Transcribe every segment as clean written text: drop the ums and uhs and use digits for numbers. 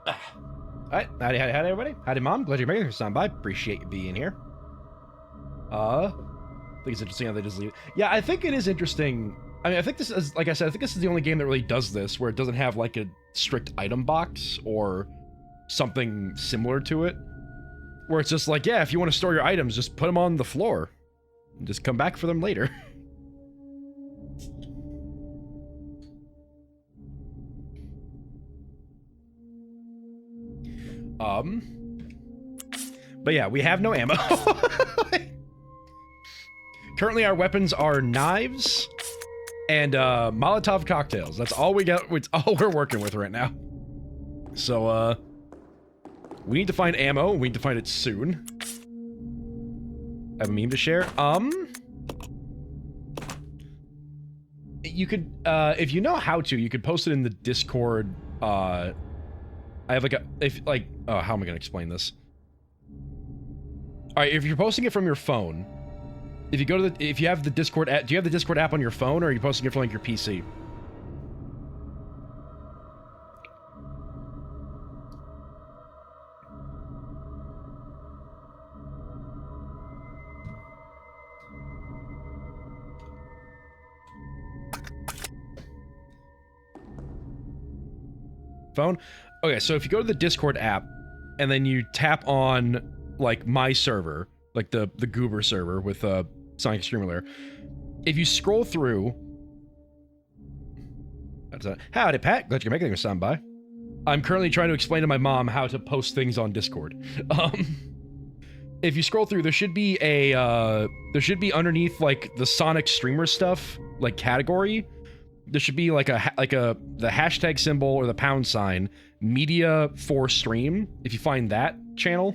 Alright, howdy everybody. Howdy mom, glad you're making this time by. Appreciate you being here. I think it's interesting how they just leave. Yeah, I think it is interesting. I mean, I think this is, like I said, I think this is the only game that really does this, where it doesn't have like a strict item box or something similar to it. Where it's just like, yeah, if you want to store your items, just put them on the floor. And just come back for them later. But yeah, we have no ammo. Currently, our weapons are knives and Molotov cocktails. That's all we got. It's all we're working with right now. So, we need to find ammo. We need to find it soon. I have a meme to share. You could, if you know how to, you could post it in the Discord. I have like how am I gonna explain this? All right, if you're posting it from your phone, if you go to if you have the Discord app, do you have the Discord app on your phone, or are you posting it from like your PC? Phone? Okay, so if you go to the Discord app, and then you tap on, like, my server, like the Goober server with Sonic Extreme Lair, if you scroll through... Howdy, Pat. Glad you're making a sound by. I'm currently trying to explain to my mom how to post things on Discord. If you scroll through, there should be a, there should be underneath, like, the Sonic streamer stuff, like, category. There should be like the hashtag symbol or the pound sign, media for stream, if you find that channel.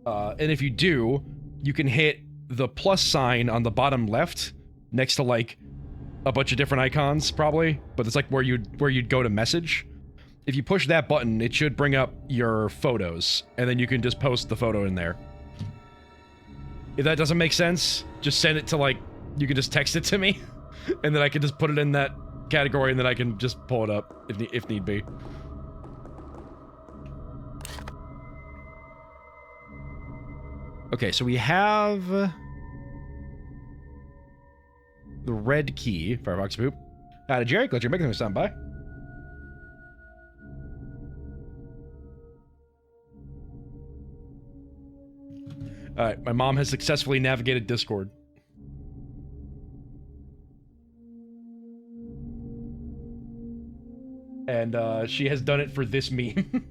And if you do, you can hit the plus sign on the bottom left next to like a bunch of different icons, probably, but it's like where you'd go to message. If you push that button, it should bring up your photos, and then you can just post the photo in there. If that doesn't make sense, just send it to like, you can just text it to me, and then I can just put it in that category, and then I can just pull it up if need be. Okay, so we have the red key, Firefox Boop. Howdy, Jerry. Glad you're making this sound by. Alright, my mom has successfully navigated Discord. And, she has done it for this meme.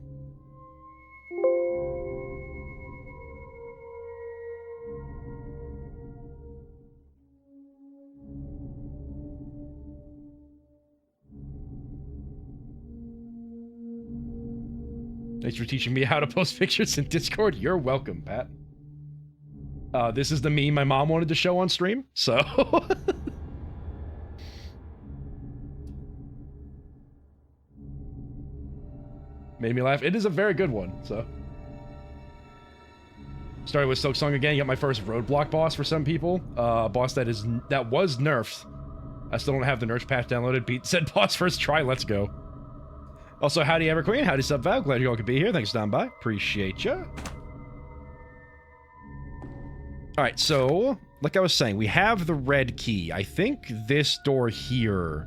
Thanks for teaching me how to post pictures in Discord. You're welcome, Pat. This is the meme my mom wanted to show on stream, so... Made me laugh. It is a very good one, so... Started with Silk Song again. Got my first roadblock boss for some people. Boss that was nerfed. I still don't have the nerf patch downloaded. Beat said boss first try. Let's go. Also, howdy Everqueen. Howdy Subval. Glad you all could be here. Thanks for stopping by. Appreciate ya. Alright, so... Like I was saying, we have the red key. I think this door here...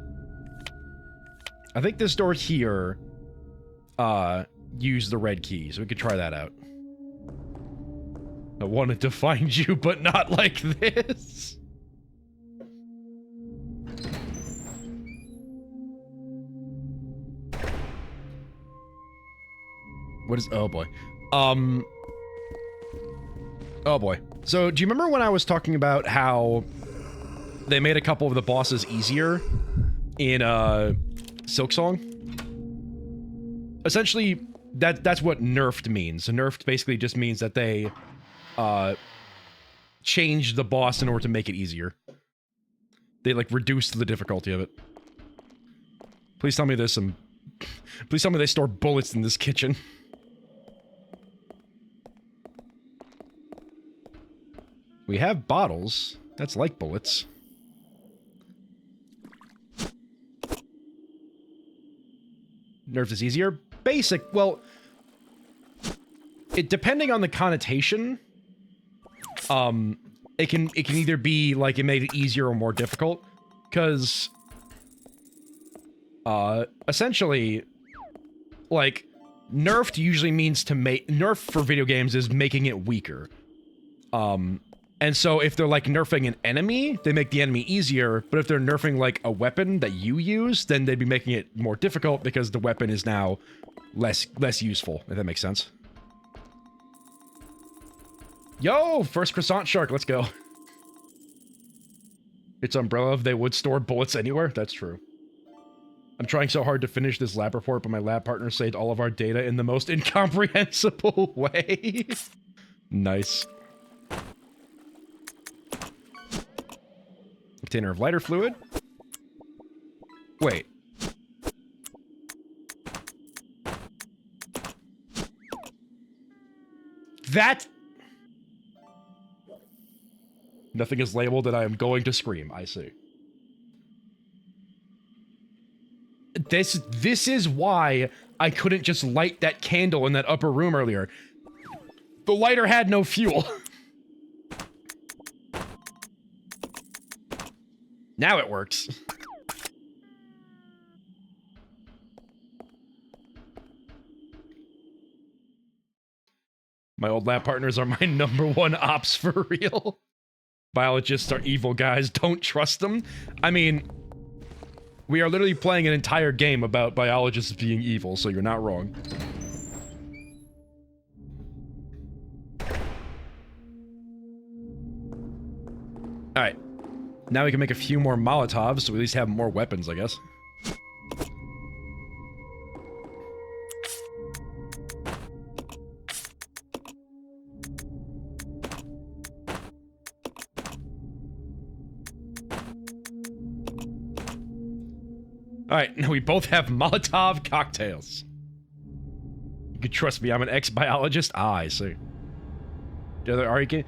use the red key, so we could try that out. I wanted to find you, but not like this. What is... Oh, boy. Oh, boy. So, do you remember when I was talking about how they made a couple of the bosses easier in, Silksong? Essentially, that's what nerfed means. Nerfed basically just means that they, changed the boss in order to make it easier. They, like, reduced the difficulty of it. Please tell me there's some... Please tell me they store bullets in this kitchen. We have bottles. That's like bullets. nerfed is easier. Basic, well, it depending on the connotation, it can either be like it made it easier or more difficult, because essentially, like, nerfed usually means to make nerf for video games is making it weaker. And so if they're like nerfing an enemy, they make the enemy easier, but if they're nerfing like a weapon that you use, then they'd be making it more difficult because the weapon is now less useful, if that makes sense. Yo, first croissant shark, let's go. It's Umbrella, they would store bullets anywhere, that's true. I'm trying so hard to finish this lab report, but my lab partner saved all of our data in the most incomprehensible way. Nice. Container of lighter fluid. Wait. That... Nothing is labeled and I am going to scream, I see. This is why I couldn't just light that candle in that upper room earlier. The lighter had no fuel. Now it works. My old lab partners are my #1 ops for real. Biologists are evil guys, don't trust them. I mean, we are literally playing an entire game about biologists being evil, so you're not wrong. Alright. Now we can make a few more Molotovs, so we at least have more weapons, I guess. Alright, now we both have Molotov cocktails. You can trust me, I'm an ex-biologist. Ah, I see. The other argument...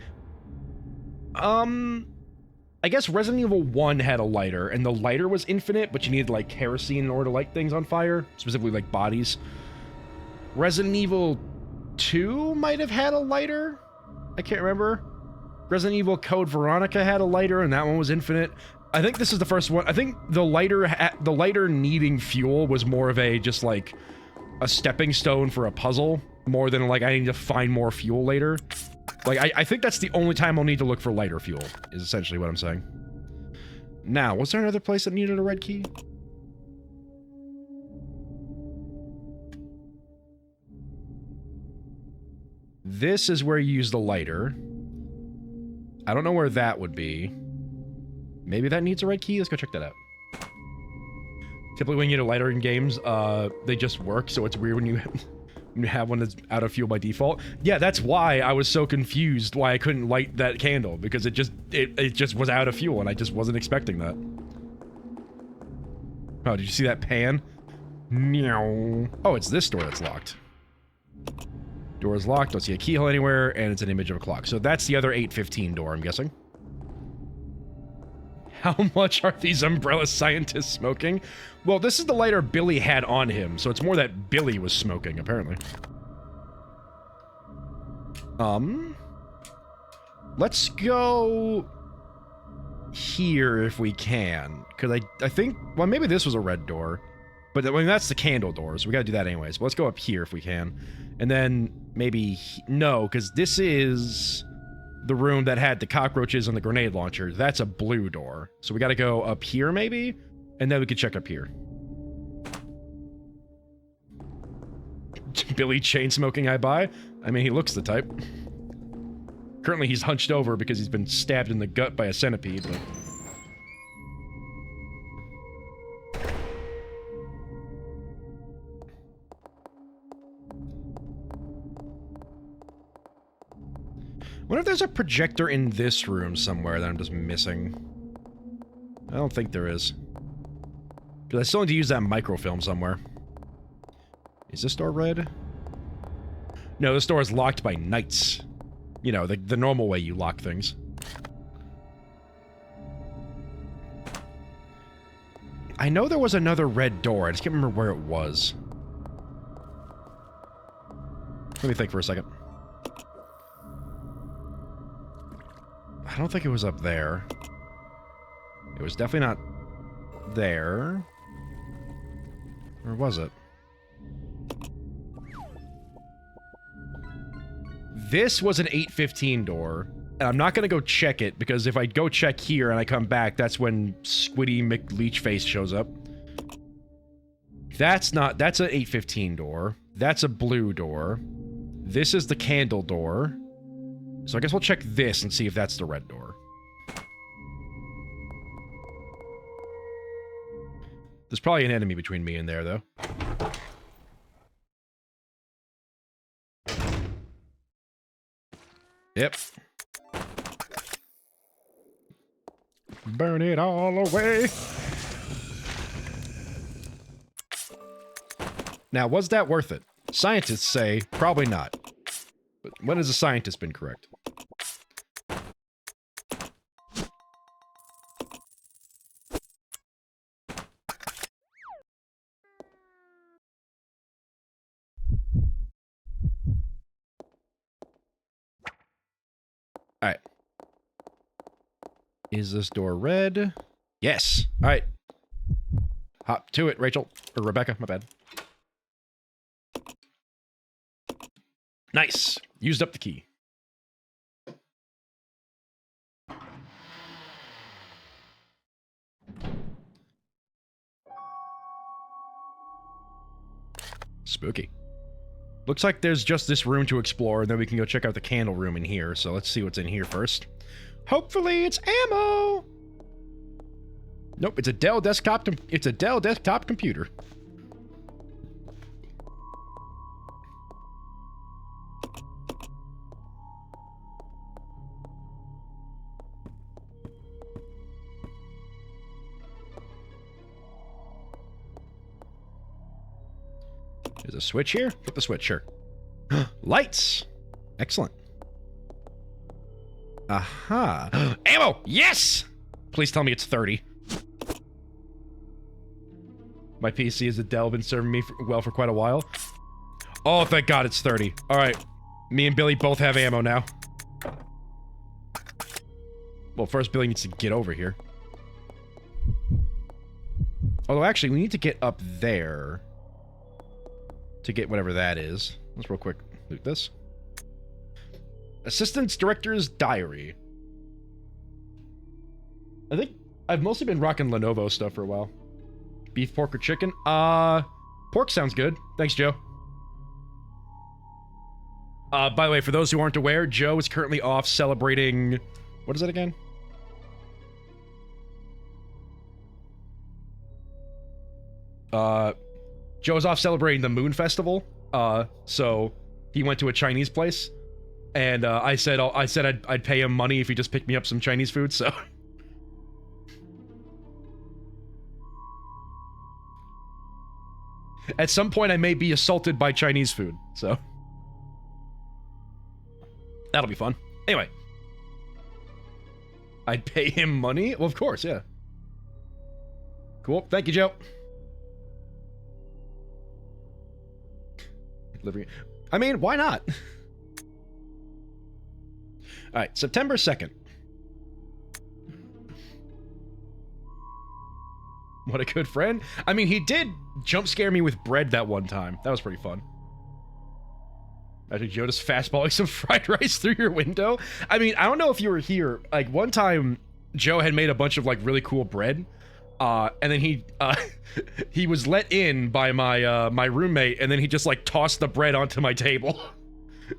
I guess Resident Evil 1 had a lighter, and the lighter was infinite, but you needed, like, kerosene in order to light things on fire, specifically, like, bodies. Resident Evil 2 might have had a lighter? I can't remember. Resident Evil Code Veronica had a lighter, and that one was infinite. I think this is the first one. I think the lighter needing fuel was more of a, just, like, a stepping stone for a puzzle, more than, like, I need to find more fuel later. Like, I think that's the only time I'll need to look for lighter fuel, is essentially what I'm saying. Now, was there another place that needed a red key? This is where you use the lighter. I don't know where that would be. Maybe that needs a red key? Let's go check that out. Typically when you get a lighter in games, they just work, so it's weird when you... You have one that's out of fuel by default. Yeah, that's why I was so confused why I couldn't light that candle, because it just was out of fuel and I just wasn't expecting that. Oh, did you see that pan? Meow. Oh, it's this door that's locked. Door is locked, don't see a keyhole anywhere, and it's an image of a clock. So that's the other 815 door, I'm guessing. How much are these umbrella scientists smoking? Well, this is the lighter Billy had on him, so it's more that Billy was smoking, apparently. Let's go here if we can, because I think, well, maybe this was a red door, but I mean, that's the candle door, so we gotta do that anyways. But let's go up here if we can, and then maybe, no, because this is the room that had the cockroaches and the grenade launcher. That's a blue door. So we gotta go up here, maybe? And then we can check up here. Billy chain smoking I buy? I mean, he looks the type. Currently, he's hunched over because he's been stabbed in the gut by a centipede, but... I wonder if there's a projector in this room somewhere that I'm just missing. I don't think there is. Because I still need to use that microfilm somewhere. Is this door red? No, this door is locked by knights. You know, the normal way you lock things. I know there was another red door, I just can't remember where it was. Let me think for a second. I don't think it was up there. It was definitely not there. Or was it? This was an 815 door. And I'm not going to go check it, because if I go check here and I come back, that's when Squiddy McLeachface shows up. That's not... That's an 815 door. That's a blue door. This is the candle door. So I guess we'll check this and see if that's the red door. There's probably an enemy between me and there, though. Yep. Burn it all away. Now, was that worth it? Scientists say probably not. But when has a scientist been correct? Alright. Is this door red? Yes. Alright. Hop to it, Rachel. Or Rebecca, my bad. Nice. Used up the key. Spooky. Looks like there's just this room to explore, and then we can go check out the candle room in here. So let's see what's in here first. Hopefully it's ammo! Nope, it's a Dell desktop. It's a Dell desktop computer. There's a switch here. Hit the switch, sure. Lights! Excellent. Aha. Ammo! Yes! Please tell me it's 30. My PC is a Dell, been serving me well for quite a while. Oh, thank God it's 30. Alright. Me and Billy both have ammo now. Well, first Billy needs to get over here. Although, actually, we need to get up there to get whatever that is. Let's real quick loot this. Assistant Director's Diary. I think I've mostly been rocking Lenovo stuff for a while. Beef, pork, or chicken? Pork sounds good. Thanks, Joe. By the way, for those who aren't aware, Joe is currently off celebrating... What is it again? Joe's off celebrating the Moon Festival. So he went to a Chinese place. And I said I'd pay him money if he just picked me up some Chinese food, so... At some point, I may be assaulted by Chinese food, so... That'll be fun. Anyway. I'd pay him money? Well, of course, yeah. Cool. Thank you, Joe. I mean, why not? Alright, September 2nd. What a good friend. I mean, he did jump scare me with bread that one time. That was pretty fun. Imagine Joe just fastballing some fried rice through your window. I mean, I don't know if you were here. Like, one time, Joe had made a bunch of, like, really cool bread. And then he was let in by my, my roommate, and then he just, like, tossed the bread onto my table.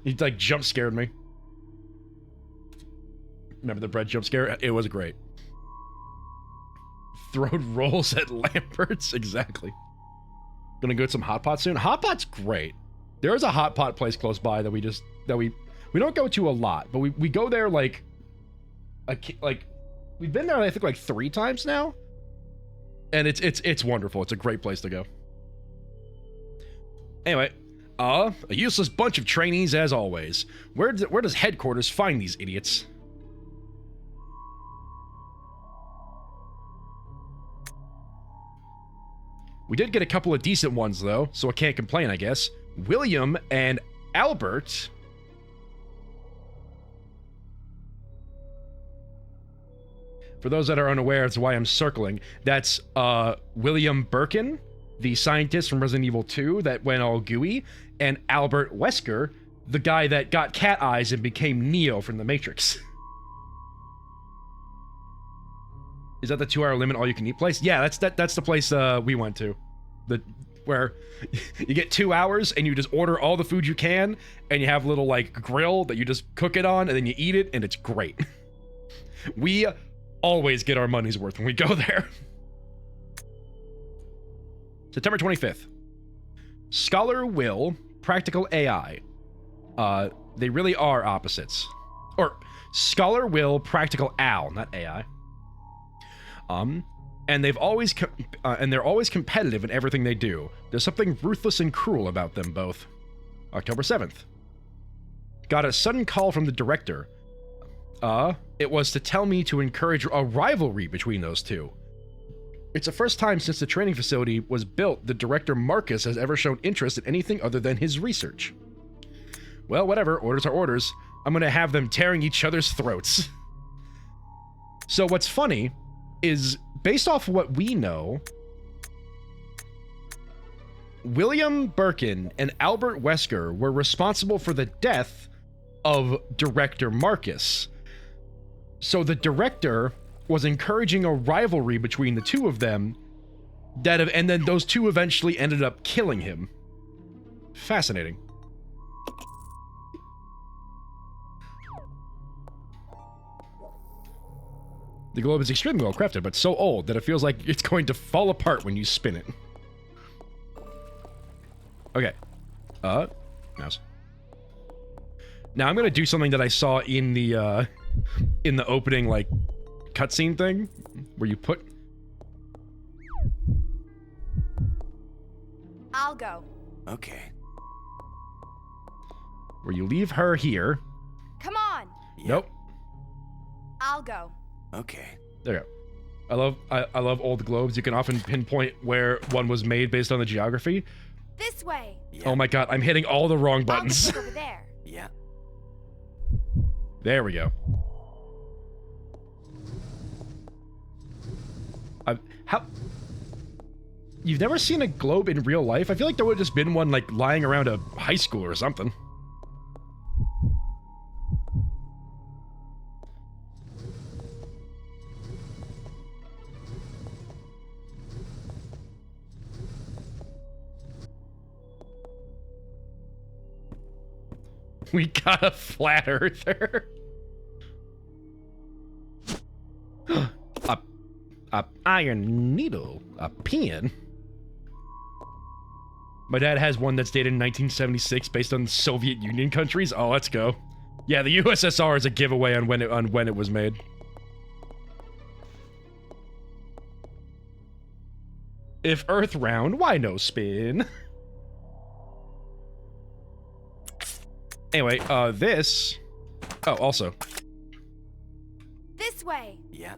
He, like, jump scared me. Remember the bread jump scare? It was great. Throwed rolls at Lambert's? Exactly. Gonna go get some Hot Pot soon? Hot Pot's great. There is a Hot Pot place close by that we don't go to a lot, but we go there like we've been there I think like 3 times now. And it's wonderful. It's a great place to go. Anyway, a useless bunch of trainees as always. Where does headquarters find these idiots? We did get a couple of decent ones, though, so I can't complain, I guess. William and Albert... For those that are unaware, that's why I'm circling. That's William Birkin, the scientist from Resident Evil 2 that went all gooey, and Albert Wesker, the guy that got cat eyes and became Neo from The Matrix. Is that the 2-hour limit all you can eat place? Yeah, that's the place we went to. Where you get 2 hours and you just order all the food you can, and you have a little like grill that you just cook it on, and then you eat it, and it's great. We always get our money's worth when we go there. September 25th. Scholar Will, Practical AI. They really are opposites. Or, Scholar Will, Practical Al, not AI. And they're always competitive in everything they do. There's something ruthless and cruel about them both. October 7th. Got a sudden call from the director. It was to tell me to encourage a rivalry between those two. It's the first time since the training facility was built that Director Marcus has ever shown interest in anything other than his research. Well, whatever, orders are orders. I'm gonna have them tearing each other's throats. So what's funny is, based off of what we know, William Birkin and Albert Wesker were responsible for the death of Director Marcus. So the director was encouraging a rivalry between the two of them, and then those two eventually ended up killing him. Fascinating. The globe is extremely well crafted, but so old that it feels like it's going to fall apart when you spin it. Okay. Mouse. Now I'm gonna do something that I saw in the opening, like, cutscene thing, where you put... I'll go. Okay. Where you leave her here. Come on. Yep. Nope. I'll go. Okay. There you go. I love old globes. You can often pinpoint where one was made based on the geography. This way. Yep. Oh my god, I'm hitting all the wrong buttons. I'll go over there. Yeah. There we go. How... You've never seen a globe in real life? I feel like there would have just been one, like, lying around a high school or something. We got a flat earther. a iron needle. A pen. My dad has one that's dated in 1976 based on Soviet Union countries. Oh, let's go. Yeah, the USSR is a giveaway on when it was made. If Earth round, why no spin? Anyway, this... Oh, also. This way. Yeah.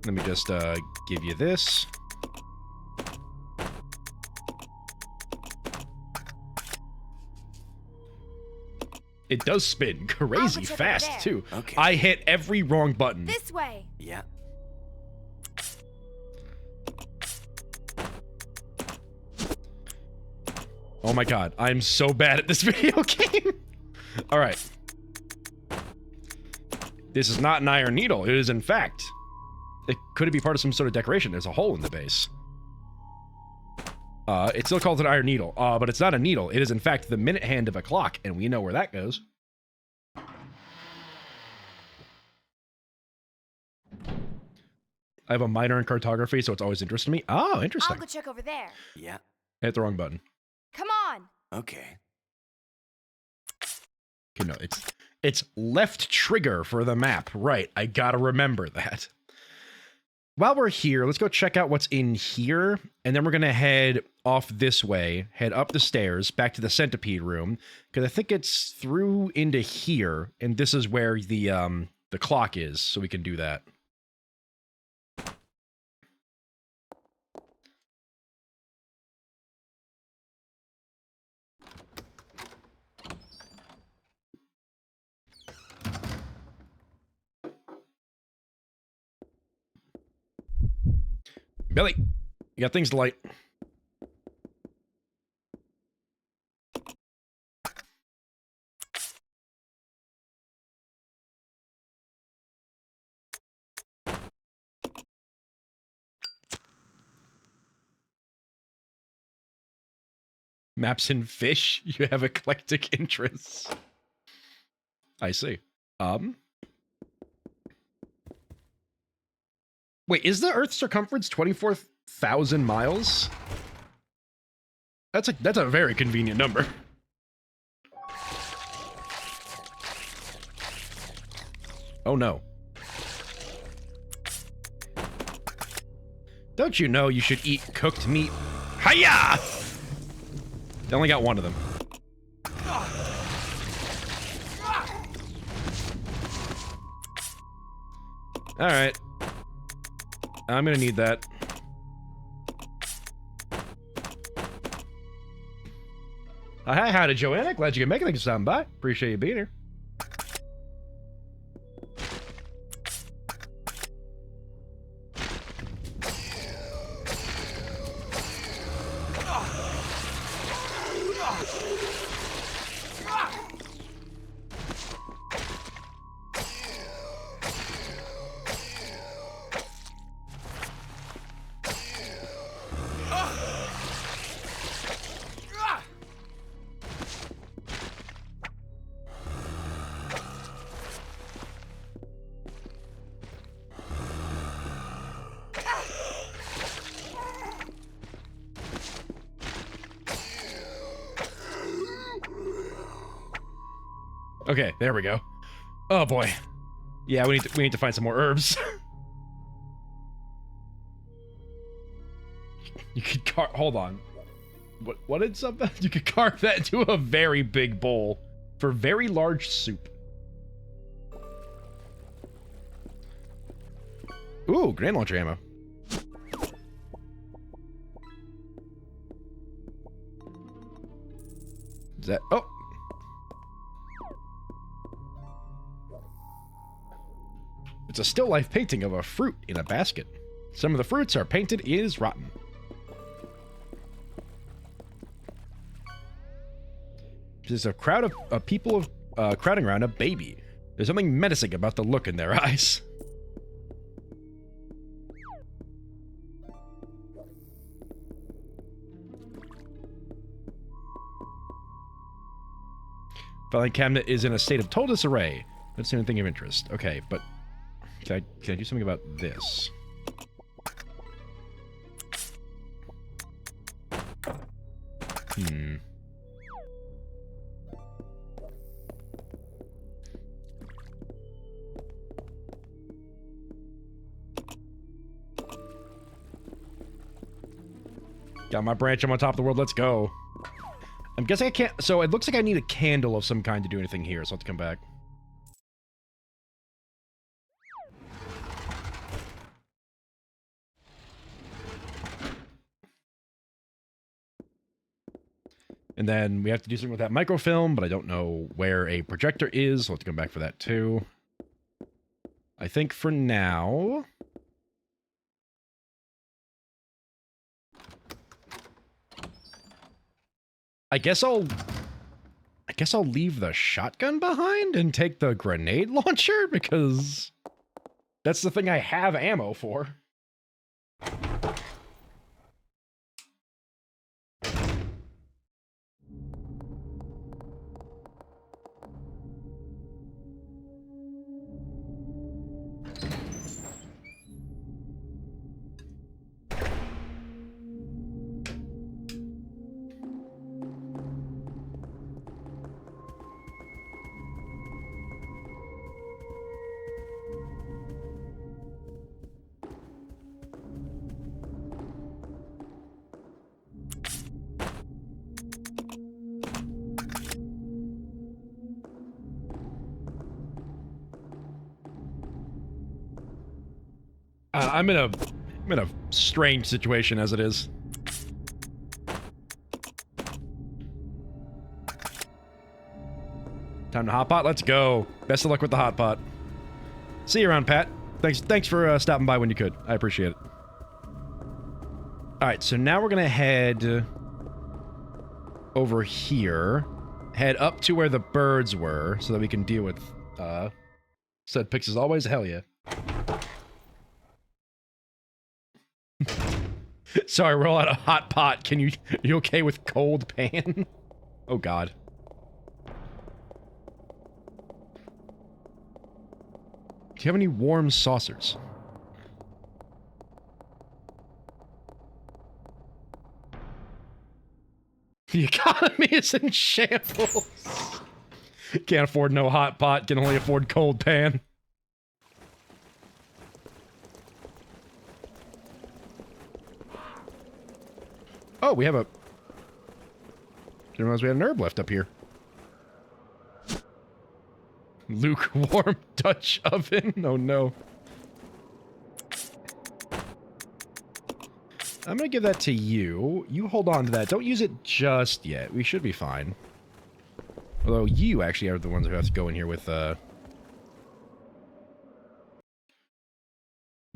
Let me just, give you this. It does spin crazy fast, too. Okay. I hit every wrong button. This way. Yeah. Oh my god, I'm so bad at this video game. Alright. This is not an iron needle. It is, in fact... Could it be part of some sort of decoration? There's a hole in the base. It's still called an iron needle, but it's not a needle. It is, in fact, the minute hand of a clock, and we know where that goes. I have a minor in cartography, so it's always interested me. Oh, interesting. I'll go check over there. Yeah. I hit the wrong button. Come on. Okay. Okay, no, it's left trigger for the map. Right, I gotta remember that. While we're here, let's go check out what's in here, and then we're gonna head off this way, head up the stairs, back to the centipede room, because I think it's through into here, and this is where the clock is, so we can do that. Billy, you got things to light. Maps and fish? You have eclectic interests. I see. Wait, is the Earth's circumference 24,000 miles? That's a very convenient number. Oh no. Don't you know you should eat cooked meat? Hiya! They only got one of them. Alright. I'm gonna need that. Hi, howdy, Joanna. Glad you can make it. Thanks for stopping by. Appreciate you being here. Okay, there we go. Oh boy. Yeah, we need to find some more herbs. You could hold on. What did something? You could carve that into a very big bowl for very large soup. Ooh, grenade launcher ammo. Is that oh. It's a still life painting of a fruit in a basket. Some of the fruits are painted is rotten. There's a crowd of people crowding around a baby. There's something menacing about the look in their eyes. Filing cabinet is in a state of total disarray. Don't see anything of interest. Okay, but can I do something about this? Got my branch. I'm on top of the world. Let's go. I'm guessing I can't... So it looks like I need a candle of some kind to do anything here, so I'll have to come back. And then we have to do something with that microfilm, but I don't know where a projector is, so I'll have to come back for that too. I think for now... I guess I'll leave the shotgun behind and take the grenade launcher, because that's the thing I have ammo for. I'm in a strange situation as it is. Time to hotpot. Let's go. Best of luck with the hotpot. See you around, Pat. Thanks for stopping by when you could. I appreciate it. Alright, so now we're gonna head over here. Head up to where the birds were, so that we can deal with, said picks as always. Hell yeah. Sorry, we're all out of hot pot. Are you okay with cold pan? Oh god. Do you have any warm saucers? The economy is in shambles. Can't afford no hot pot, can only afford cold pan. Oh, we have a... Didn't realize we had an herb left up here. Lukewarm Dutch oven? Oh no. I'm gonna give that to you. You hold on to that. Don't use it just yet. We should be fine. Although you actually are the ones who have to go in here with, the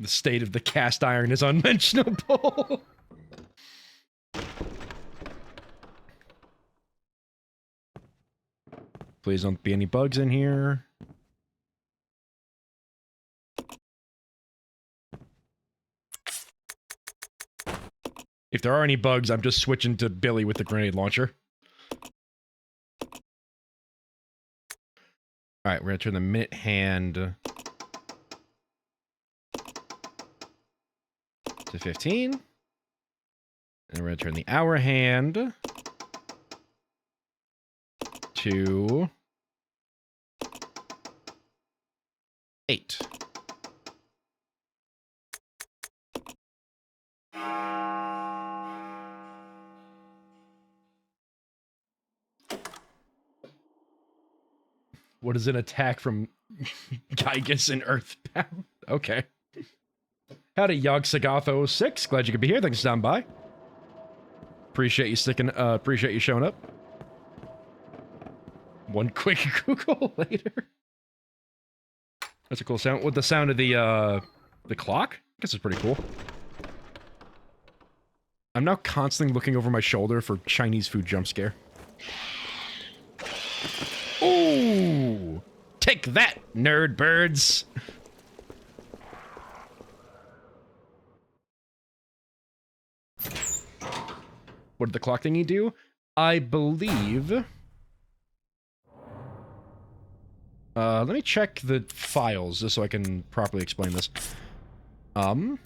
state of the cast iron is unmentionable. Please don't be any bugs in here. If there are any bugs, I'm just switching to Billy with the grenade launcher. Alright, we're gonna turn the minute hand to 15. And we're gonna turn the hour hand to 8. What is an attack from Gygus and Earthbound? Okay. Howdy, Yog Sagatho 6. Glad you could be here. Thanks for stopping by. Appreciate you appreciate you showing up. One quick Google later. That's a cool sound. With the sound of the clock? I guess it's pretty cool. I'm now constantly looking over my shoulder for Chinese food jump scare. Ooh! Take that, nerd birds! What did the clock thingy do? I believe... let me check the files, just so I can properly explain this. Code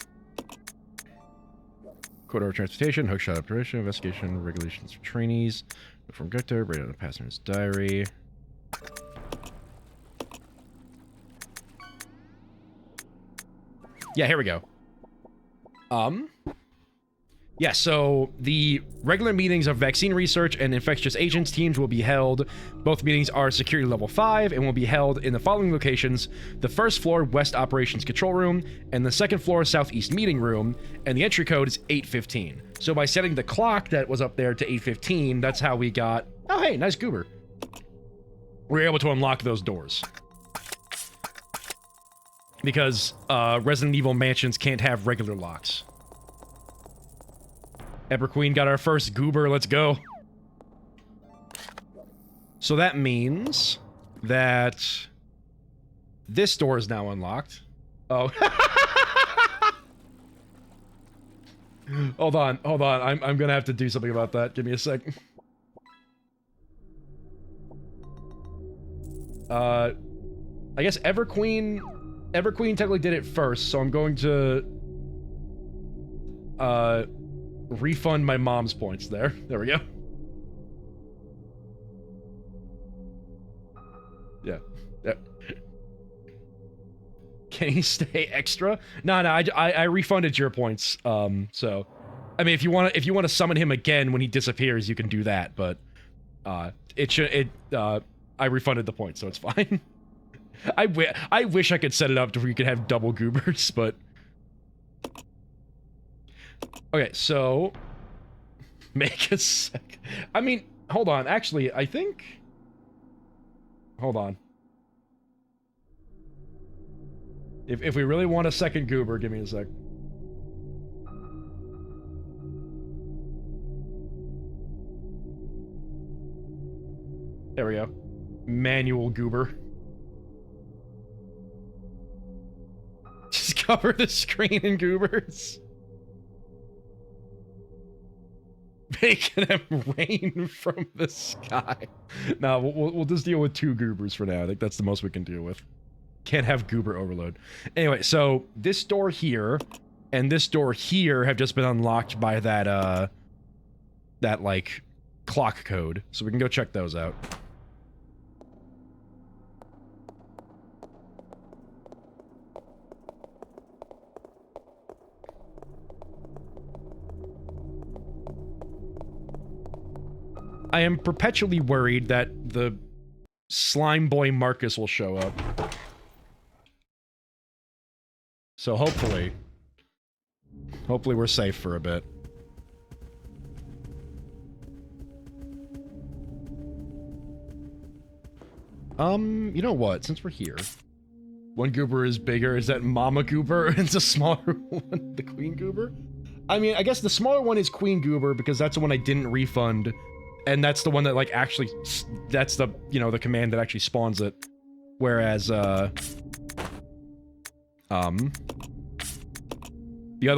over transportation, hookshot operation, investigation, regulations for trainees, from Victor, write on a passenger's diary. Yeah, here we go. Yeah, so the regular meetings of vaccine research and infectious agents teams will be held. Both meetings are security level 5 and will be held in the following locations: the first floor West Operations Control Room and the second floor Southeast Meeting Room, and the entry code is 815. So by setting the clock that was up there to 815, that's how we got... Oh, hey, nice goober. We were able to unlock those doors. Because Resident Evil mansions can't have regular locks. Emperor Queen got our first goober, let's go. So that means that this door is now unlocked. Oh. Hold on. I'm gonna have to do something about that. Give me a sec. I guess Everqueen technically did it first, so I'm going to refund my mom's points there. There we go. Yeah. Can he stay extra? No, I refunded your points. So, I mean, if you want to summon him again when he disappears, you can do that. But, I refunded the points, so it's fine. I wish I could set it up to where you could have double goobers, but. Okay, so make a sec. I mean, hold on. Actually, I think. Hold on. If we really want a second goober, give me a sec. There we go. Manual goober. Just cover the screen in goobers. Making them rain from the sky. No, we'll just deal with 2 goobers for now. I think that's the most we can deal with. Can't have goober overload. Anyway, so this door here and this door here have just been unlocked by that, like, clock code. So we can go check those out. I am perpetually worried that the slime boy Marcus will show up. So hopefully we're safe for a bit. You know what? Since we're here, one goober is bigger. Is that Mama Goober? It's a smaller one, the Queen Goober? I mean, I guess the smaller one is Queen Goober because that's the one I didn't refund. And that's the one that, like, actually, that's the, you know, the command that actually spawns it. Whereas, the other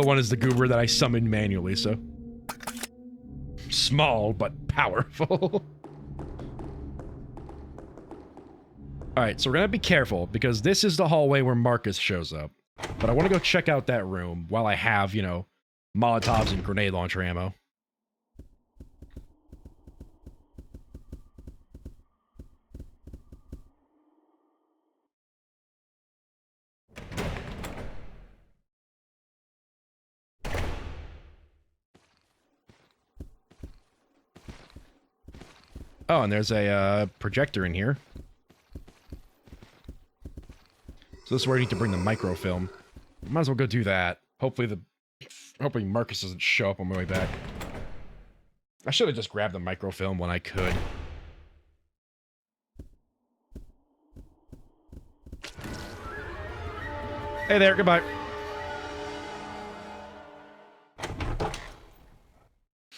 one is the goober that I summoned manually, so. Small, but powerful. Alright, so we're gonna be careful, because this is the hallway where Marcus shows up. But I want to go check out that room while I have, you know, Molotovs and grenade launcher ammo. Oh, and there's a projector in here. So this is where I need to bring the microfilm. Might as well go do that. Hopefully Marcus doesn't show up on my way back. I should have just grabbed the microfilm when I could. Hey there, goodbye.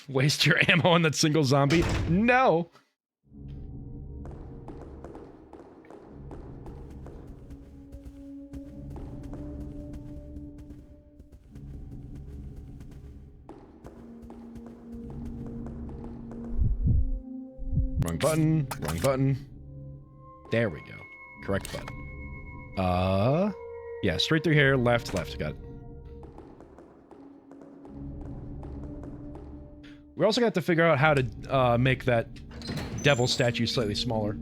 Waste your ammo on that single zombie? No! Wrong button, wrong button. There we go. Correct button. Yeah, straight through here, left, got it. We also got to figure out how to make that devil statue slightly smaller.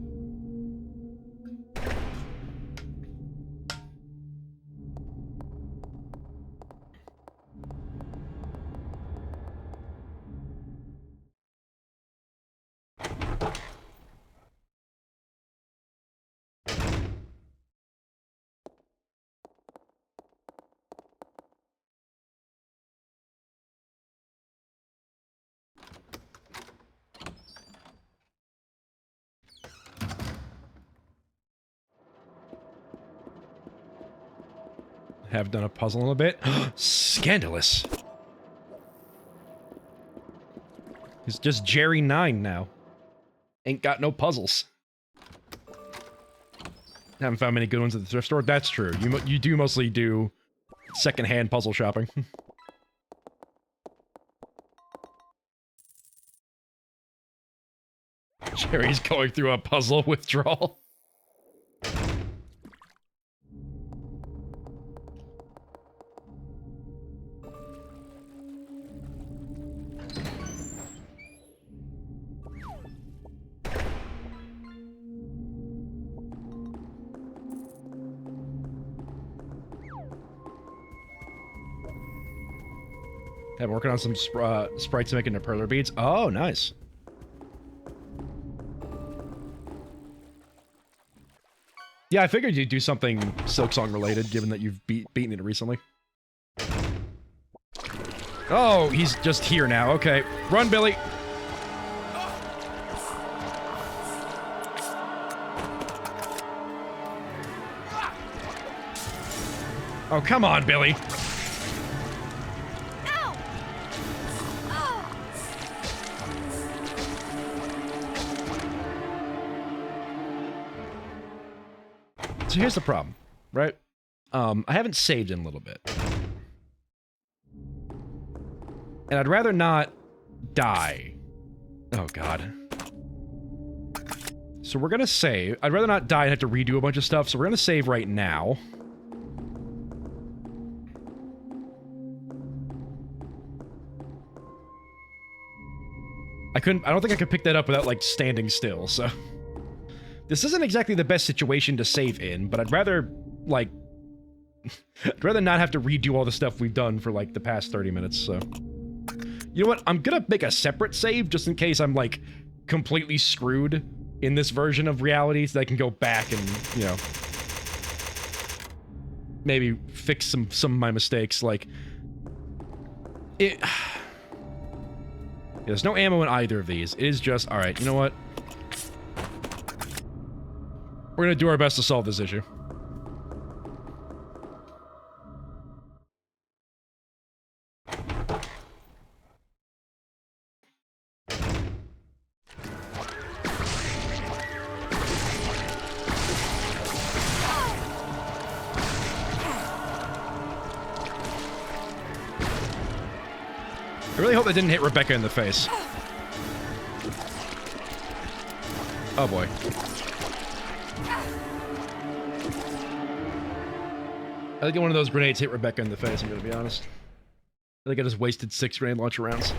Have done a puzzle in a bit. Scandalous. He's just Jerry 9 now. Ain't got no puzzles. Haven't found many good ones at the thrift store. That's true. You do mostly do secondhand puzzle shopping. Jerry's going through a puzzle withdrawal. Yeah, I'm working on some sprites to make into perler beads. Oh, nice. Yeah, I figured you'd do something Silksong related, given that you've beaten it recently. Oh, he's just here now. Okay. Run, Billy. Oh, come on, Billy. So here's the problem, right? I haven't saved in a little bit. And I'd rather not die. Oh, God. So we're gonna save. I'd rather not die and have to redo a bunch of stuff, so we're gonna save right now. I don't think I could pick that up without, like, standing still, so... This isn't exactly the best situation to save in, but I'd rather, like... I'd rather not have to redo all the stuff we've done for, like, the past 30 minutes, so... You know what? I'm gonna make a separate save, just in case I'm, like, completely screwed in this version of reality, so that I can go back and, you know... maybe fix some of my mistakes, like... There's no ammo in either of these. It is just, alright, you know what? We're gonna do our best to solve this issue. I really hope that didn't hit Rebecca in the face. Oh boy. I think one of those grenades hit Rebecca in the face, I'm gonna be honest. I think I just wasted 6 grenade launcher rounds.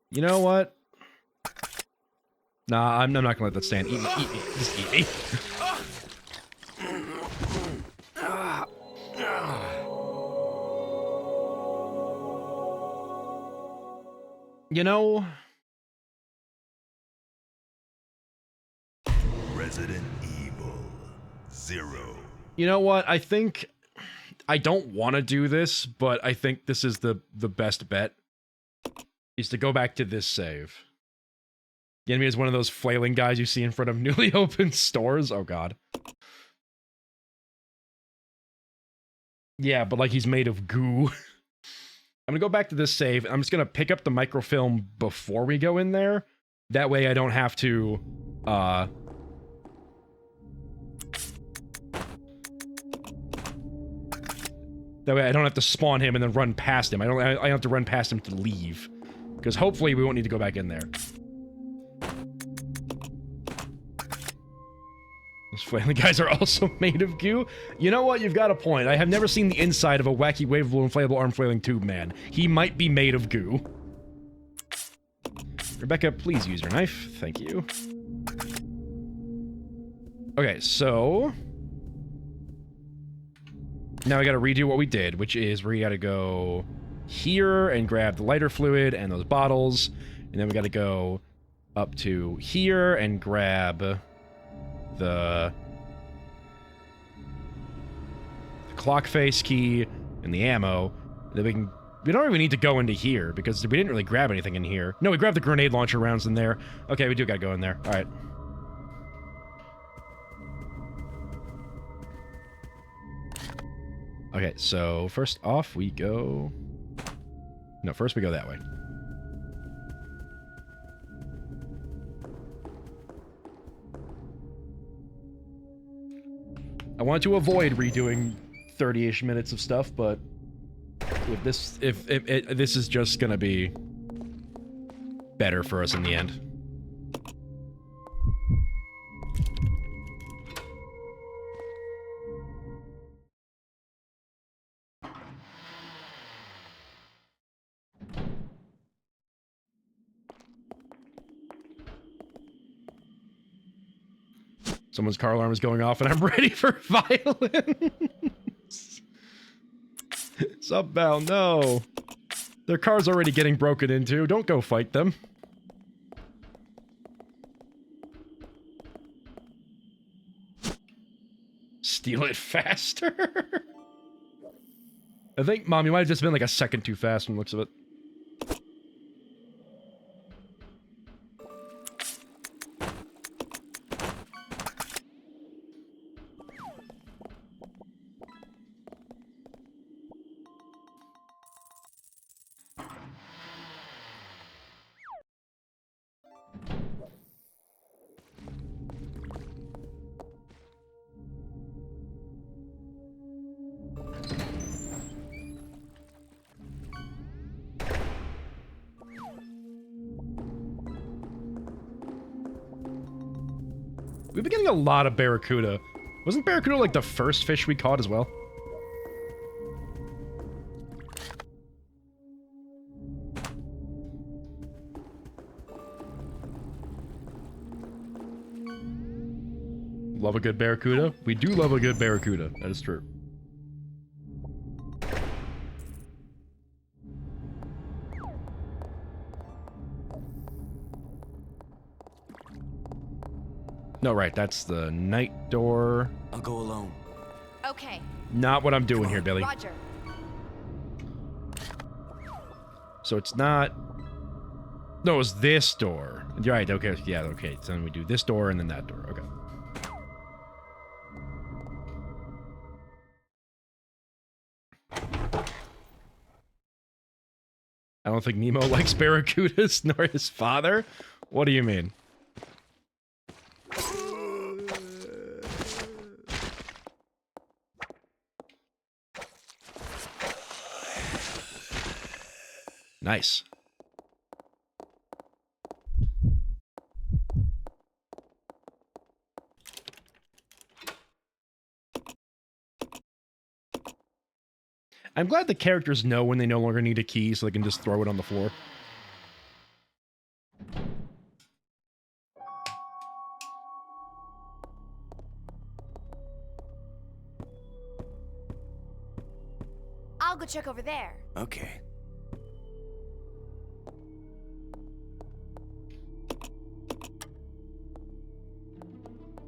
You know what? Nah, I'm not gonna let that stand. Eat me, eat me. Just eat me. You know... Resident Evil 0. You know what? I think... I don't want to do this, but I think this is the best bet. Is to go back to this save. The enemy is one of those flailing guys you see in front of newly opened stores. Oh god. Yeah, but like he's made of goo. I'm gonna go back to this save. I'm just gonna pick up the microfilm before we go in there. That way I don't have to, that way I don't have to spawn him and then run past him. I have to run past him to leave. Because hopefully we won't need to go back in there. Those flailing guys are also made of goo. You know what? You've got a point. I have never seen the inside of a wacky, waveable, inflatable arm flailing tube man. He might be made of goo. Rebecca, please use your knife. Thank you. Okay, so... now we gotta redo what we did, which is we gotta go here and grab the lighter fluid and those bottles, and then we gotta go up to here and grab the clock face key and the ammo. Then we don't even need to go into here because we didn't really grab anything in here. No, we grabbed the grenade launcher rounds in there. Okay, we do gotta go in there. All right. Okay, so first off we go... no, first we go that way. I want to avoid redoing 30-ish minutes of stuff, but if this is just gonna be better for us in the end. Someone's car alarm is going off and I'm ready for violence. Sup, Val? No. Their car's already getting broken into. Don't go fight them. Steal it faster? I think, Mom, you might have just been like a second too fast from the looks of it. We've been getting a lot of barracuda. Wasn't barracuda like the first fish we caught as well? Love a good barracuda? We do love a good barracuda. That is true. No, right, that's the night door. I'll go alone. Okay. Not what I'm doing here, Billy. Roger. So it's not... No, it was this door. You're right, okay, yeah, okay. So then we do this door and then that door, okay. I don't think Nemo likes barracudas, nor his father. What do you mean? Nice. I'm glad the characters know when they no longer need a key so they can just throw it on the floor. I'll go check over there. Okay.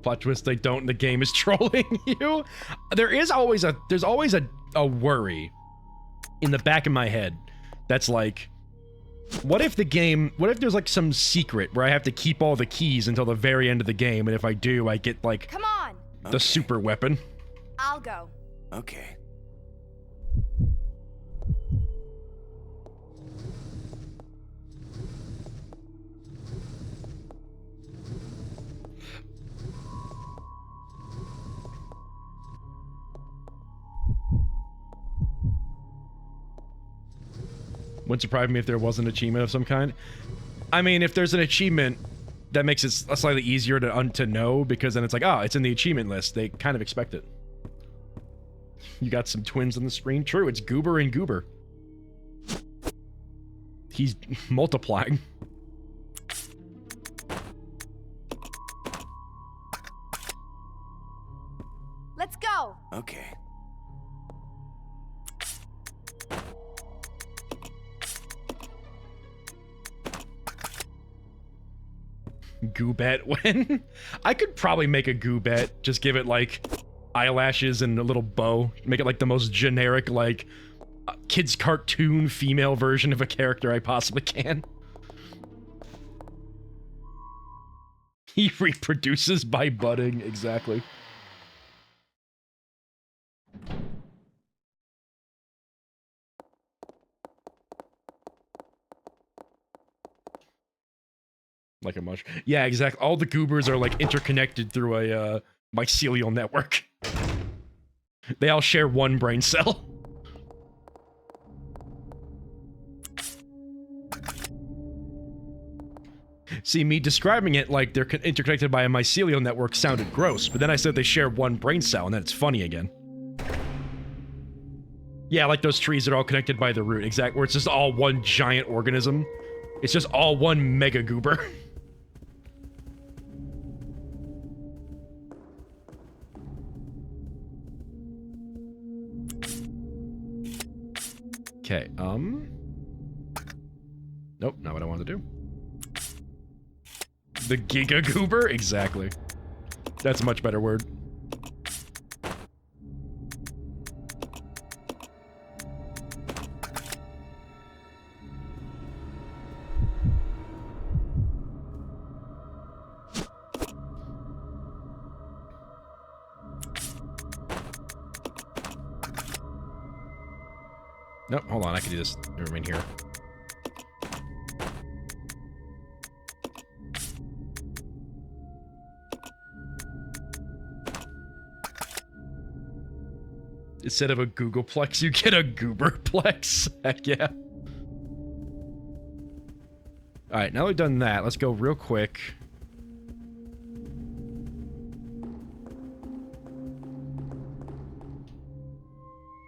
Plot twist, they don't, the game is trolling you. There's always a worry in the back of my head that's like, what if there's like some secret where I have to keep all the keys until the very end of the game, and if I do, I get like Come on. the super weapon. I'll go. Okay. Wouldn't surprise me if there was an achievement of some kind. I mean, if there's an achievement, that makes it slightly easier to know, because then it's like, oh, it's in the achievement list. They kind of expect it. You got some twins on the screen? True, it's Goober and Goober. He's multiplying. Let's go. Okay. Goobet when? I could probably make a Goobet. Just give it like eyelashes and a little bow. Make it like the most generic, like kids cartoon female version of a character I possibly can. He reproduces by budding, exactly. Like a mush. Yeah, exactly. All the goobers are like interconnected through a mycelial network. They all share one brain cell. See, me describing it like they're interconnected by a mycelial network sounded gross, but then I said they share one brain cell, and then it's funny again. Yeah, like those trees that are all connected by the root, exactly, where it's just all one giant organism. It's just all one mega goober. Okay, nope, not what I wanted to do. The Giga Goober? Exactly. That's a much better word. Nope, hold on, I can do this. Remain here. Instead of a Googleplex, you get a Gooberplex. Heck yeah. Alright, now we've done that, let's go real quick.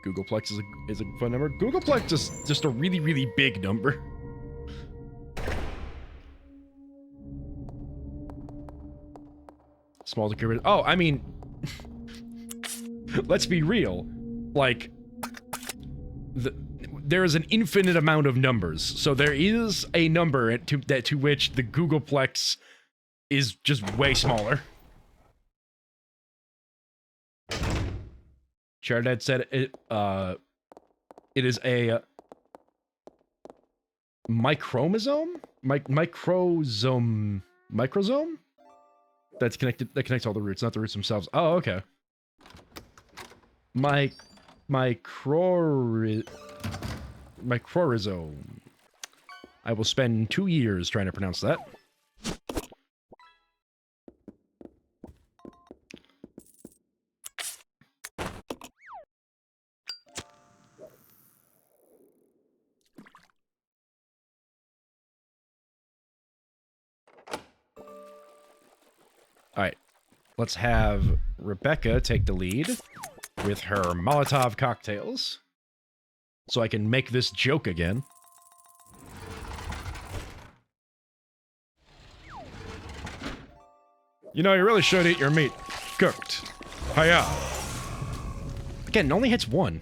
Googleplex is a fun number. Googleplex is just a really, really big number. Small decrypted. Oh, I mean, let's be real. Like, there is an infinite amount of numbers, so there is a number to which the Googleplex is just way smaller. Chardad said it is a micromosome? Microsome that's connected, that connects all the roots, not the roots themselves. Oh, okay. Microrhizome. I will spend 2 years trying to pronounce that. Alright, let's have Rebecca take the lead with her Molotov cocktails, so I can make this joke again. You know, you really should eat your meat cooked. Hiya! Again, it only hits one.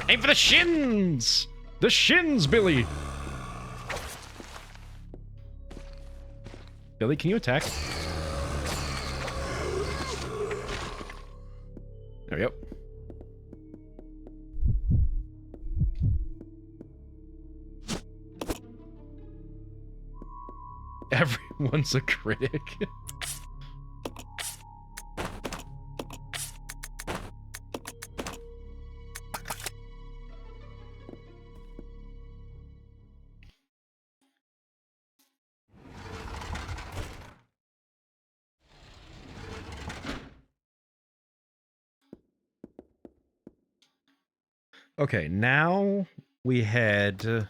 Aim for the shins! The shins, Billy! Billy, can you attack? There we go. Everyone's a critic. Okay, now we head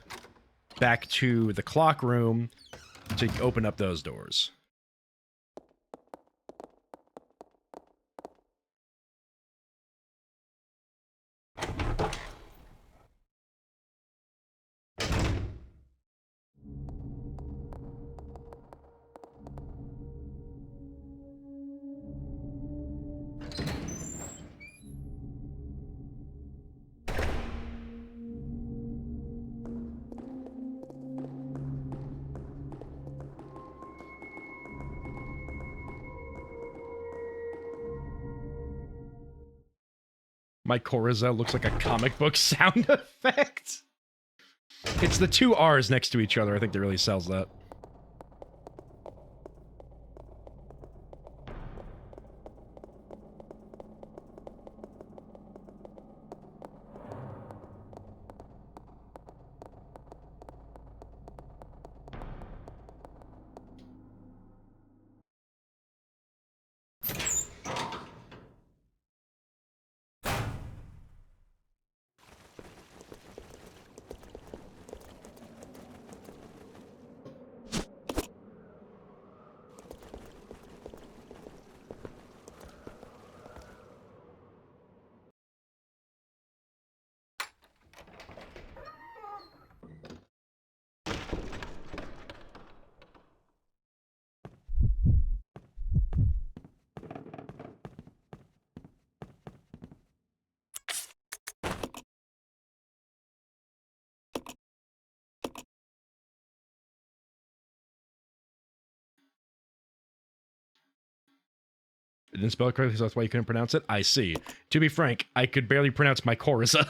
back to the clock room to open up those doors. My Coriza looks like a comic book sound effect. It's the two R's next to each other. I think that really sells that. It didn't spell it correctly, so that's why you couldn't pronounce it? I see. To be frank, I could barely pronounce my Coriza.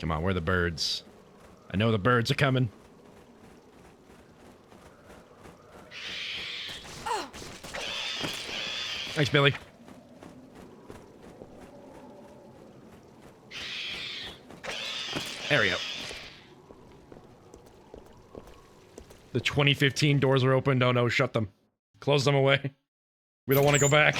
Come on, where are the birds? I know the birds are coming. Thanks, Billy. There we go. The 2015 doors are open. No, no, shut them. Close them away. We don't want to go back.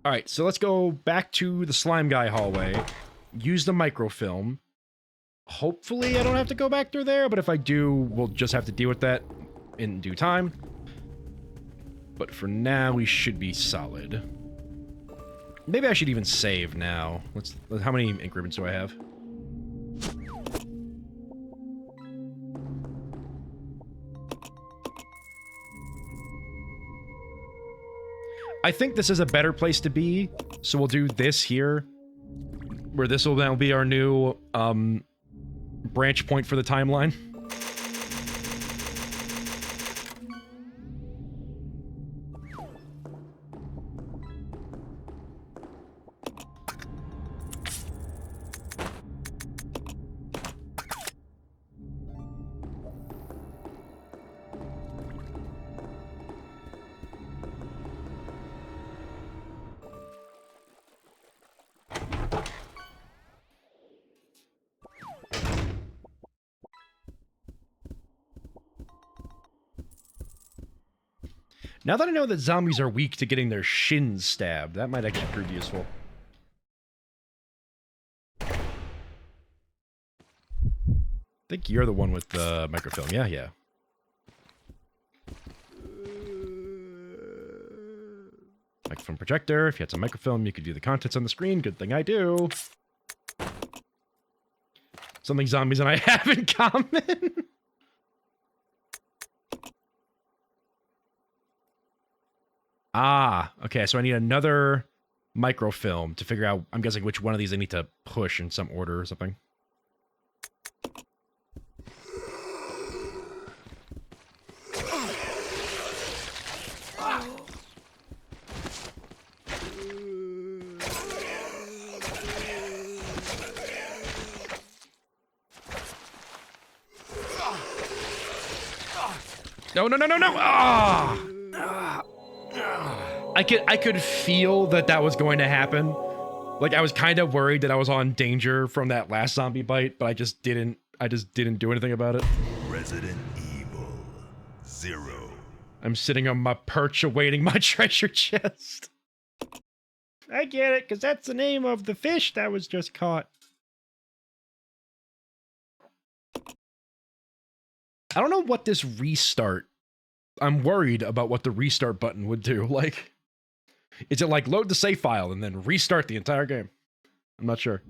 Alright, so let's go back to the slime guy hallway. Use the microfilm. Hopefully I don't have to go back through there, but if I do, we'll just have to deal with that in due time. But for now, we should be solid. Maybe I should even save now. How many increments do I have? I think this is a better place to be, so we'll do this here, where this will now be our new, branch point for the timeline. Now that I know that zombies are weak to getting their shins stabbed, that might actually prove useful. I think you're the one with the microfilm. Yeah, yeah. Microfilm projector. If you had some microfilm, you could view the contents on the screen. Good thing I do. Something zombies and I have in common. Ah, okay, so I need another microfilm to figure out, I'm guessing, which one of these I need to push in some order or something. No, no, no, no, no! Ah! I could feel that was going to happen. Like, I was kind of worried that I was on danger from that last zombie bite, but I just didn't do anything about it. Resident Evil 0. I'm sitting on my perch awaiting my treasure chest. I get it, because that's the name of the fish that was just caught. I don't know what this restart... I'm worried about what the restart button would do. Like, is it like load the save file and then restart the entire game? I'm not sure.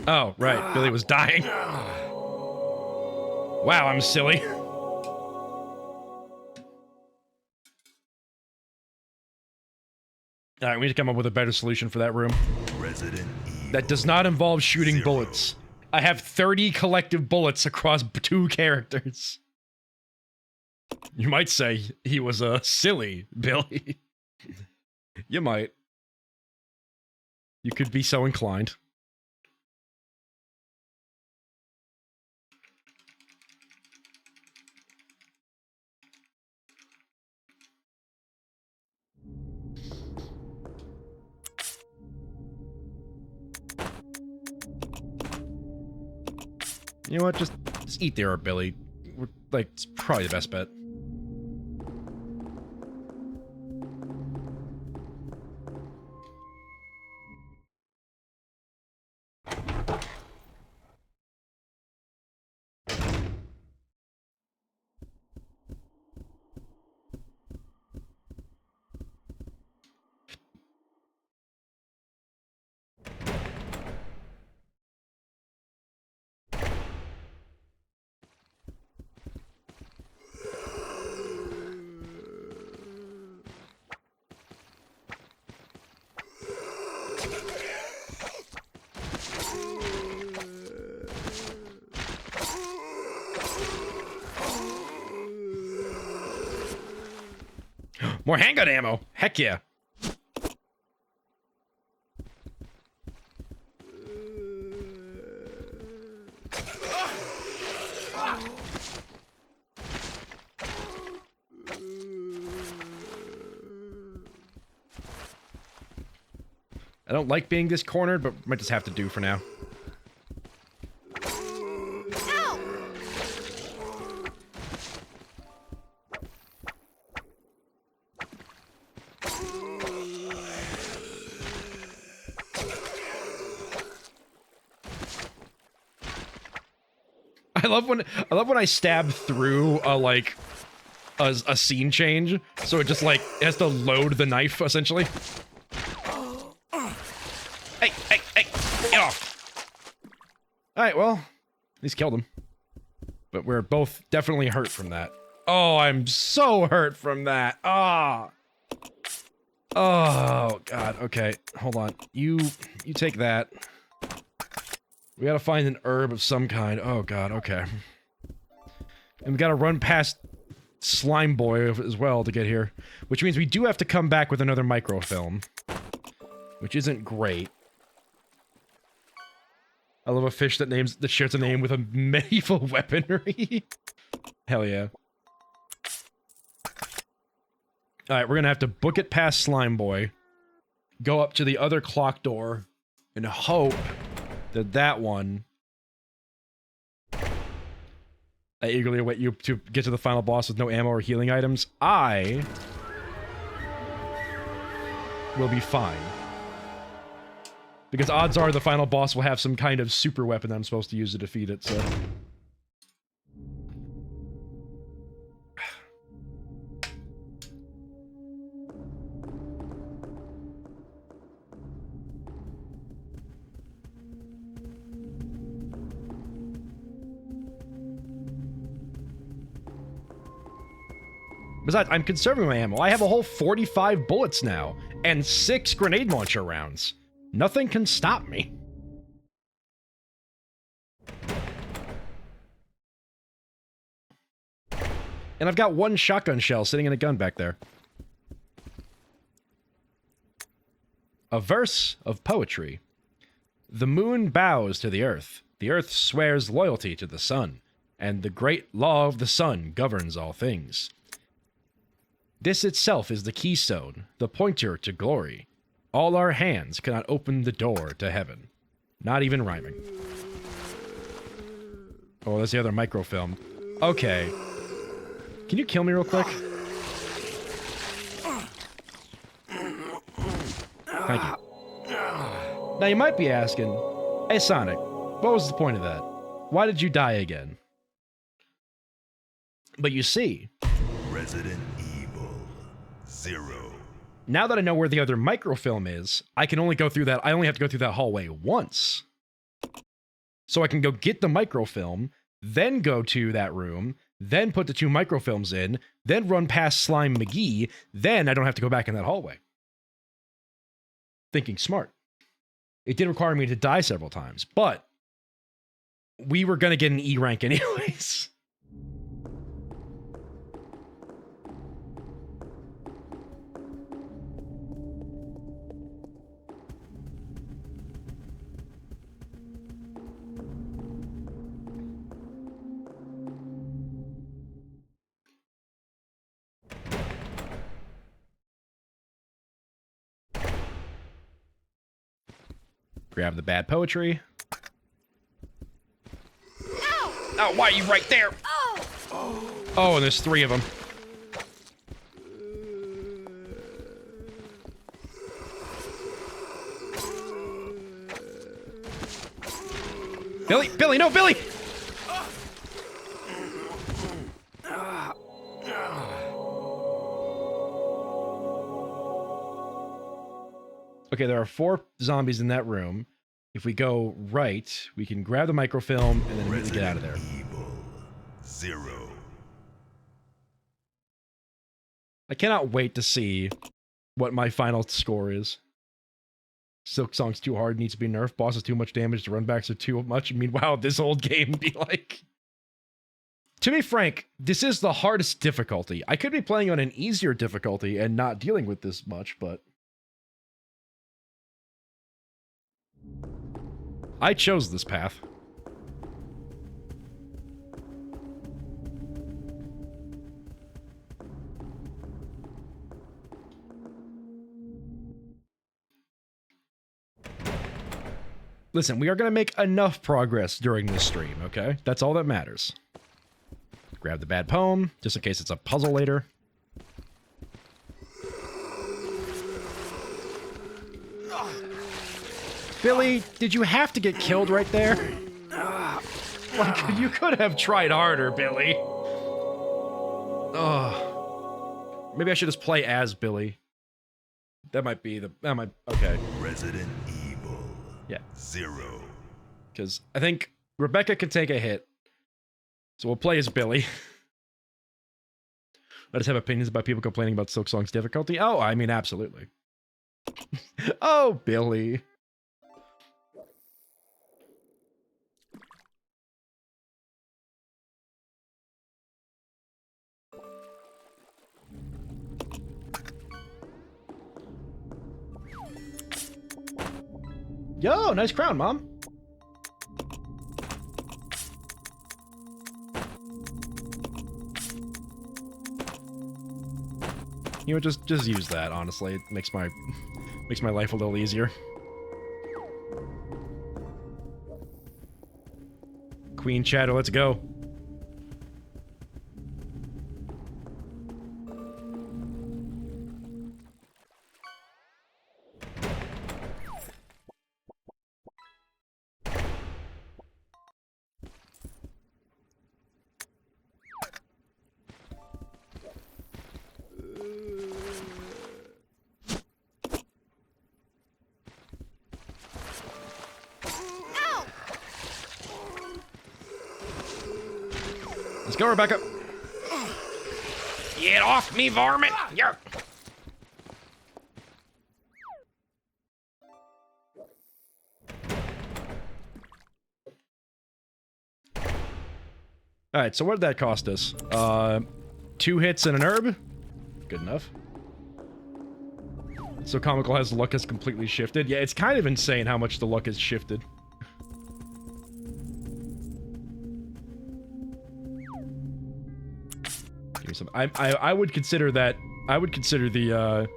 Oh, right. Billy was dying. Wow, I'm silly. Alright, we need to come up with a better solution for that room. Resident Evil That does not involve shooting 0. bullets. I have 30 collective bullets across 2 characters. You might say he was silly, Billy. You might. You could be so inclined. You know what? Just eat the herb, Billy. We're, like, it's probably the best bet. More handgun ammo! Heck yeah! I don't like being this cornered, but might just have to do for now. I love when I stab through a scene change, so it just like has to load the knife essentially. Hey, get off! All right, well, at least killed him, but we're both definitely hurt from that. Oh, I'm so hurt from that. Ah. Oh God. Okay, hold on. You take that. We gotta find an herb of some kind. Oh God, okay. And we gotta run past Slime Boy as well to get here. Which means we do have to come back with another microfilm. Which isn't great. I love a fish that shares a name with a medieval weaponry. Hell yeah. Alright, we're gonna have to book it past Slime Boy. Go up to the other clock door. And hope that one... I eagerly await you to get to the final boss with no ammo or healing items. I... will be fine. Because odds are the final boss will have some kind of super weapon that I'm supposed to use to defeat it, so... Besides, I'm conserving my ammo. I have a whole 45 bullets now, and 6 grenade launcher rounds. Nothing can stop me. And I've got 1 shotgun shell sitting in a gun back there. A verse of poetry. The moon bows to the earth swears loyalty to the sun, and the great law of the sun governs all things. This itself is the keystone, the pointer to glory. All our hands cannot open the door to heaven. Not even rhyming. Oh, that's the other microfilm. Okay. Can you kill me real quick? Thank you. Now you might be asking, hey Sonic, what was the point of that? Why did you die again? But you see... Resident Evil 0. Now that I know where the other microfilm is, I can only go through that. I only have to go through that hallway once. So I can go get the microfilm, then go to that room, then put the 2 microfilms in, then run past Slime McGee, then I don't have to go back in that hallway. Thinking smart. It did require me to die several times, but we were gonna get an E rank anyways. Grab the bad poetry. Ow! Oh, why are you right there? Oh, and there's 3 of them. Billy! Billy, no, Billy! Okay, there are 4 zombies in that room. If we go right, we can grab the microfilm and then immediately get out of there. Evil 0. I cannot wait to see what my final score is. Silk Song's too hard, needs to be nerfed. Boss is too much damage, the runbacks are too much. I mean, wow, this old game be like... To be frank, this is the hardest difficulty. I could be playing on an easier difficulty and not dealing with this much, but... I chose this path. Listen, we are going to make enough progress during this stream, okay? That's all that matters. Grab the bad poem, just in case it's a puzzle later. Billy, did you have to get killed right there? Like, you could have tried harder, Billy. Oh. Maybe I should just play as Billy. That might be the... okay. Resident Evil Yeah. 0. Because I think Rebecca can take a hit. So we'll play as Billy. I just have opinions about people complaining about Silk Song's difficulty. Oh, I mean, absolutely. Oh, Billy. Yo, nice crown, Mom. You know, just use that, honestly. It makes my life a little easier. Queen Chatter, let's go. Let's go, Rebecca. Get off me, varmint! Yeah. Alright, so what did that cost us? 2 hits and an herb? Good enough. So Comical has luck has completely shifted. Yeah, it's kind of insane how much the luck has shifted. Give me some. I would consider that. I would consider the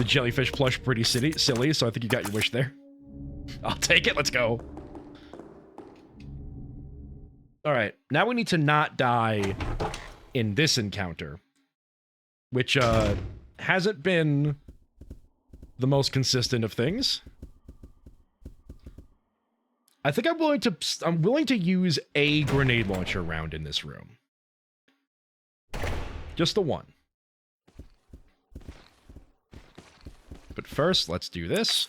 jellyfish plush pretty silly. So I think you got your wish there. I'll take it. Let's go. All right, now we need to not die in this encounter, which hasn't been the most consistent of things. I think I'm willing to use a grenade launcher round in this room. Just the one. But first, let's do this.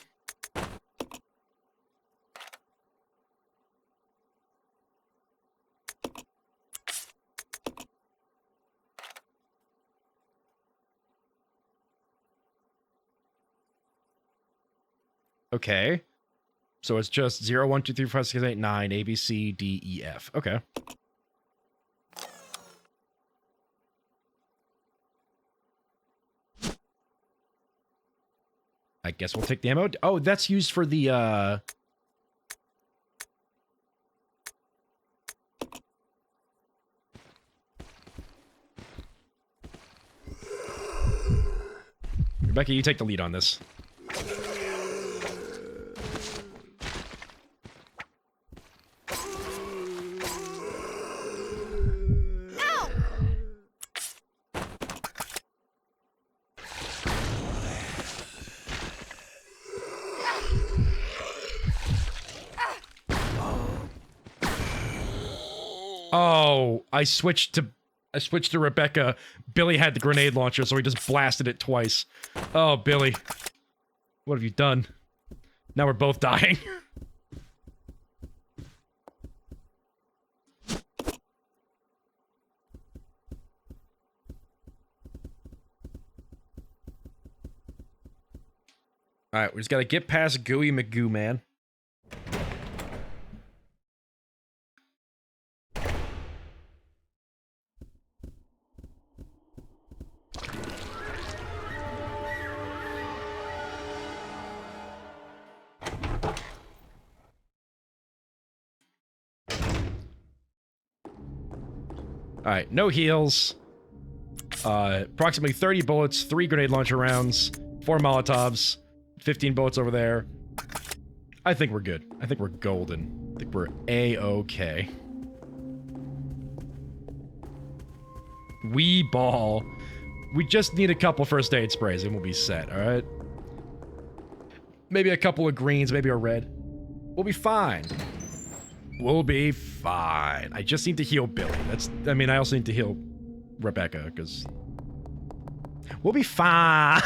Okay. So it's just 0, 1, 2, 3, 4, 5, 6, 7, 8, 9, A, B, C, D, E, F. Okay. I guess we'll take the ammo. Oh, that's used for the, Rebecca, you take the lead on this. Oh, I switched to Rebecca. Billy had the grenade launcher, so he just blasted it twice. Oh, Billy. What have you done? Now we're both dying. Alright, we just gotta get past Gooey McGoo, man. Alright, no heals. Approximately 30 bullets, 3 grenade launcher rounds, 4 Molotovs, 15 bullets over there. I think we're good. I think we're golden. I think we're A-okay. We ball. We just need a couple first aid sprays and we'll be set, alright? Maybe a couple of greens, maybe a red. We'll be fine. We'll be fine. I just need to heal Billy. I mean, I also need to heal Rebecca, because... We'll be fine!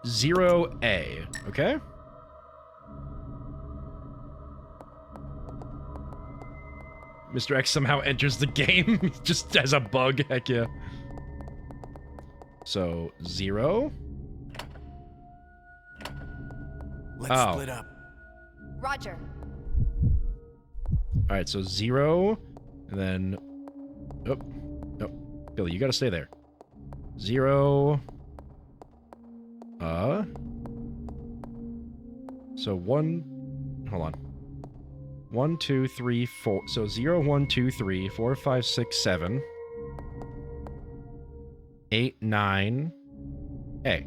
Zero A, okay? Mr. X somehow enters the game just as a bug, heck yeah. So, 0. Let's split up. Roger. Alright, so 0, and then... Oh, no. Billy, you gotta stay there. 0... So 1... Hold on. 1, 2, 3, 4. So 0, 1, 2, 3, 4, 5, 6, 7. 8, 9. A.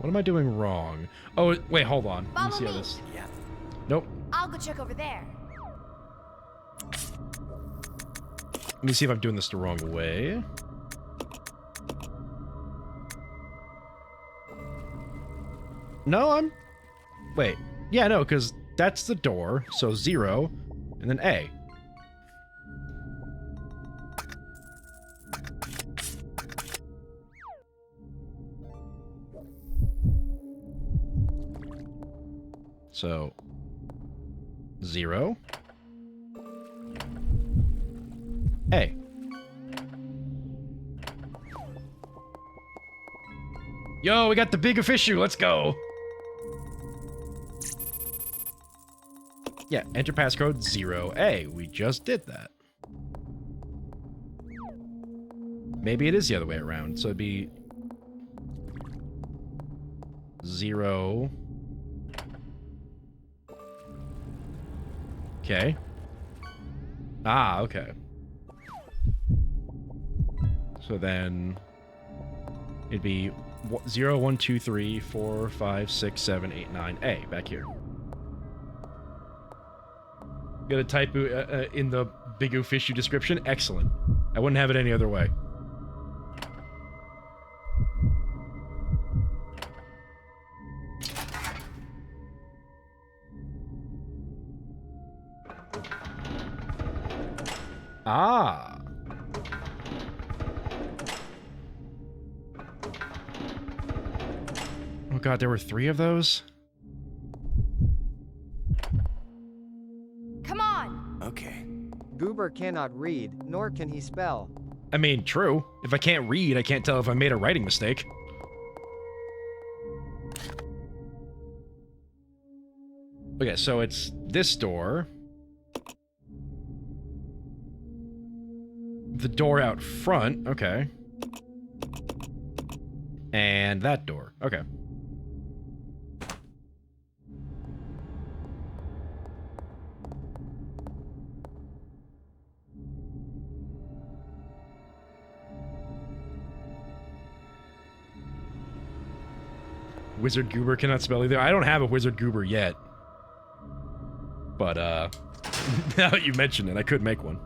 What am I doing wrong? Oh, wait, hold on. Let me see how this... Yeah. Nope. I'll go check over there. Let me see if I'm doing this the wrong way. No, I'm... Wait. Yeah, no, because that's the door. So 0, and then A. So, 0. A. Yo, we got the big issue. Let's go. Yeah, enter passcode 0A. We just did that. Maybe it is the other way around. So it'd be 0. Okay. Ah, okay. So then it'd be 0, 1, 2, 3, 4, 5, 6, 7, 8, 9, A, back here. Got a typo in the big oof issue description? Excellent. I wouldn't have it any other way. Ah. Oh god, there were 3 of those? Come on! Okay. Goober cannot read, nor can he spell. I mean, true. If I can't read, I can't tell if I made a writing mistake. Okay, so it's this door. The door out front, okay. And that door. Okay. Wizard Goober cannot spell either. I don't have a Wizard Goober yet. But, now that you mention it, I could make one.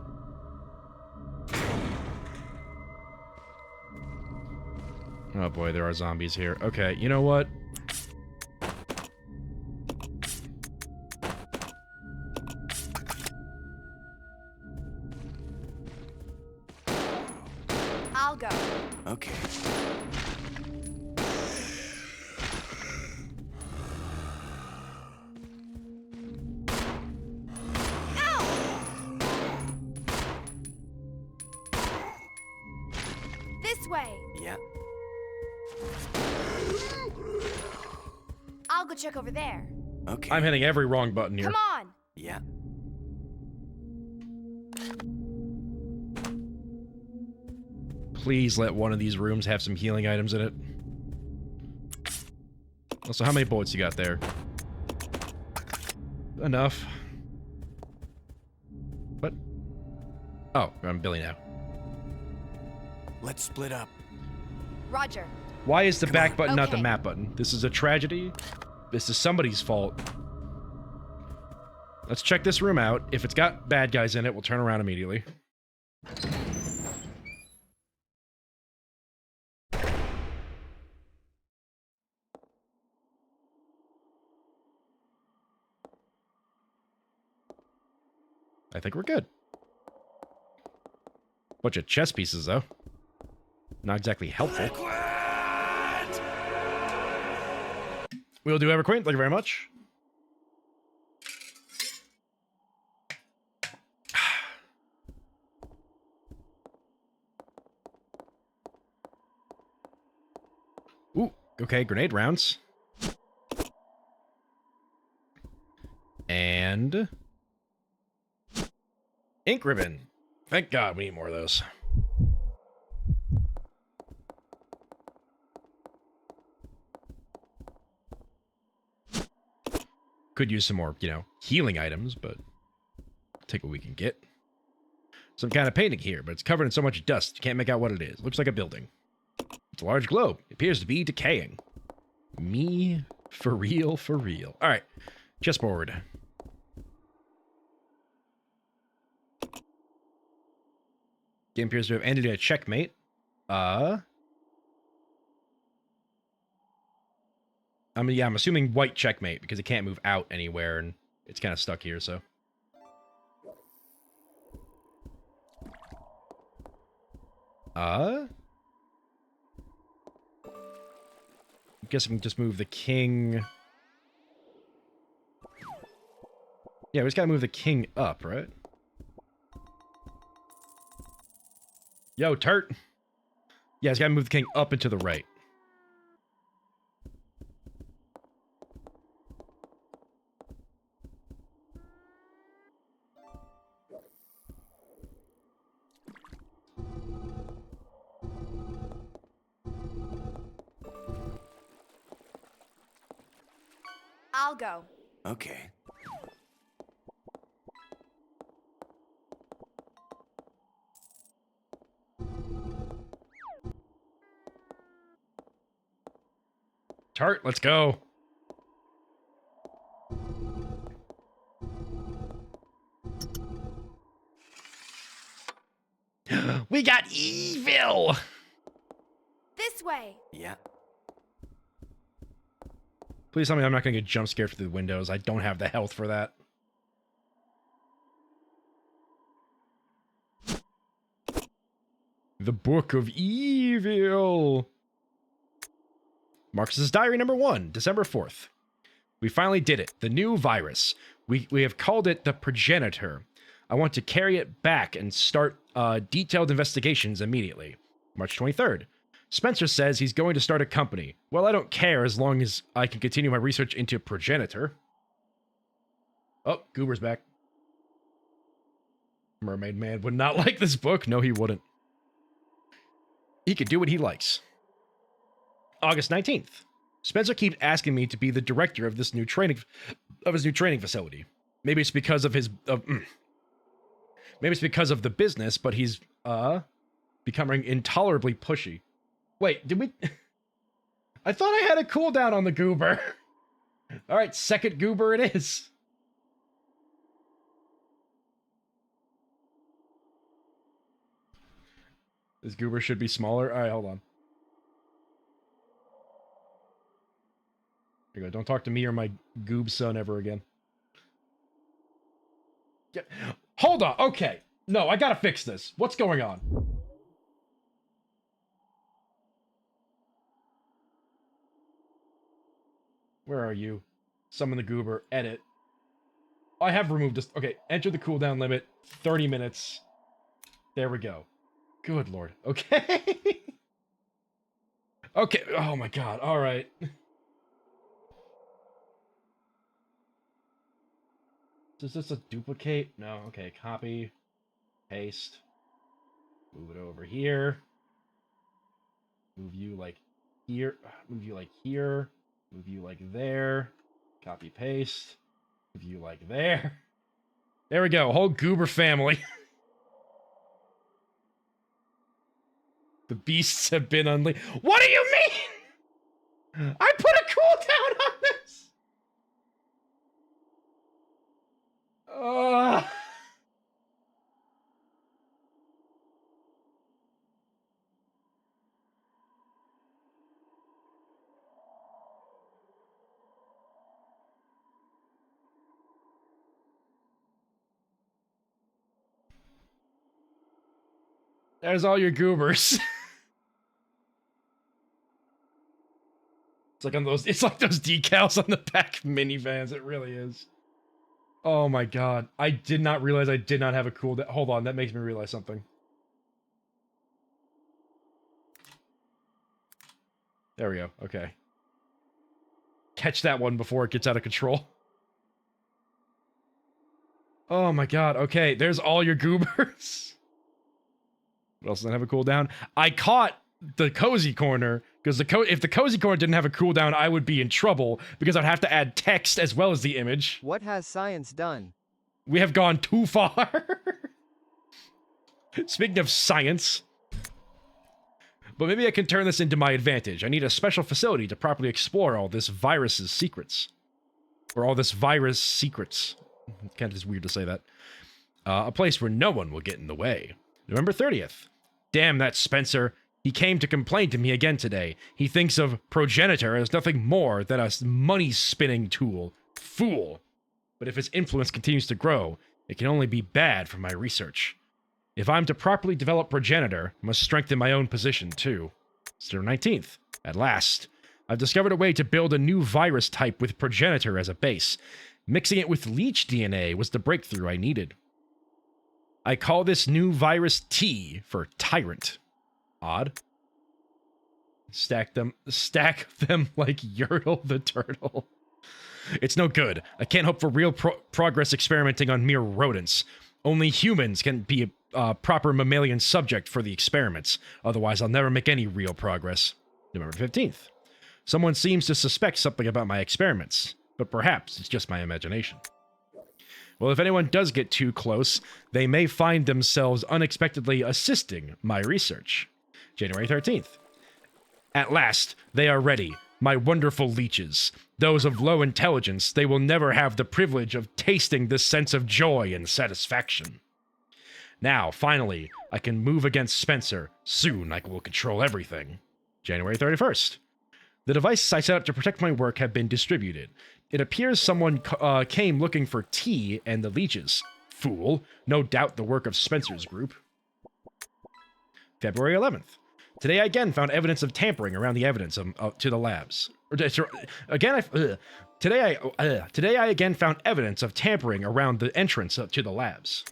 Oh boy, there are zombies here. Okay, you know what? I'll go. Okay. This way. Yeah. I'll go check over there. Okay. I'm hitting every wrong button here. Come on. Yeah. Please let one of these rooms have some healing items in it. Also, how many bullets you got there? Enough. What? Oh, I'm Billy now. Let's split up. Roger. Why is the back button not the Okay. map button? This is a tragedy. This is somebody's fault. Let's check this room out. If it's got bad guys in it, we'll turn around immediately. I think we're good. Bunch of chess pieces, though. Not exactly helpful. We'll do Everqueen. Thank you very much. Ooh, okay, grenade rounds. And ink ribbon. Thank God we need more of those. Could use some more, you know, healing items, but take what we can get. Some kind of painting here, but it's covered in so much dust, you can't make out what it is. Looks like a building. It's a large globe. It appears to be decaying. Me, for real, for real. All right, chessboard. Game appears to have ended in a checkmate. I'm assuming white checkmate because it can't move out anywhere and it's kind of stuck here, so. I guess we can just move the king. Yeah, we just gotta move the king up, right? Yo, Turt. Yeah, it's gotta move the king up and to the right. I'll go. Okay. Tart, let's go. We got evil! This way. Yeah. Please tell me I'm not going to get jump scared through the windows. I don't have the health for that. The Book of Evil. Marcus's Diary number 1, December 4th. We finally did it. The new virus. We have called it the Progenitor. I want to carry it back and start detailed investigations immediately. March 23rd. Spencer says he's going to start a company. Well, I don't care as long as I can continue my research into Progenitor. Oh, Goober's back. Mermaid Man would not like this book. No, he wouldn't. He could do what he likes. August 19th. Spencer keeps asking me to be the director of his new training facility. Maybe it's because of maybe it's because of the business, but he's becoming intolerably pushy. Wait, did we I thought I had a cooldown on the goober. All right, second goober it is. This goober should be smaller. All right, hold on. Here you go. Don't talk to me or my goob son ever again. Hold on. Okay. No, I gotta fix this. What's going on? Where are you? Summon the goober. Edit. I have removed this. Okay. Enter the cooldown limit. 30 minutes. There we go. Good lord. Okay. Okay. Oh my god. All right. Is this a duplicate? No. Okay. Copy. Paste. Move it over here. Move you like here. Move you like here. Move you like there. Copy. Paste. Move you like there. There we go. Whole goober family. The beasts have been unleashed. What do you mean? I put a cooldown on this. There's all your goobers. It's like those decals on the back minivans. It really is. Oh my god. I did not realize I did not have a cooldown. Hold on, that makes me realize something. There we go. Okay. Catch that one before it gets out of control. Oh my god. Okay, there's all your goobers. What else doesn't have a cooldown? I caught the cozy corner, because if the cozy corner didn't have a cooldown, I would be in trouble, because I'd have to add text as well as the image. What has science done? We have gone too far. Speaking of science. But maybe I can turn this into my advantage. I need a special facility to properly explore all this virus's secrets. Or all this virus secrets. Kind of is weird to say that. A place where no one will get in the way. November 30th. Damn that Spencer. He came to complain to me again today. He thinks of progenitor as nothing more than a money-spinning tool. Fool. But if his influence continues to grow, it can only be bad for my research. If I'm to properly develop progenitor, I must strengthen my own position, too. September 19th. At last. I've discovered a way to build a new virus type with progenitor as a base. Mixing it with leech DNA was the breakthrough I needed. I call this new virus T for Tyrant. Odd. Stack them like Yertle the Turtle. It's no good. I can't hope for real progress experimenting on mere rodents. Only humans can be a proper mammalian subject for the experiments. Otherwise, I'll never make any real progress. November 15th. Someone seems to suspect something about my experiments, but perhaps it's just my imagination. Well, if anyone does get too close, they may find themselves unexpectedly assisting my research. January 13th. At last, they are ready, my wonderful leeches. Those of low intelligence, they will never have the privilege of tasting this sense of joy and satisfaction. Now, finally, I can move against Spencer. Soon, I will control everything. January 31st. The devices I set up to protect my work have been distributed. It appears someone came looking for tea and the leeches. Fool. No doubt the work of Spencer's group. February 11th. Today I again found evidence of tampering around the evidence to the labs. Today I again found evidence of tampering around the entrance to the labs.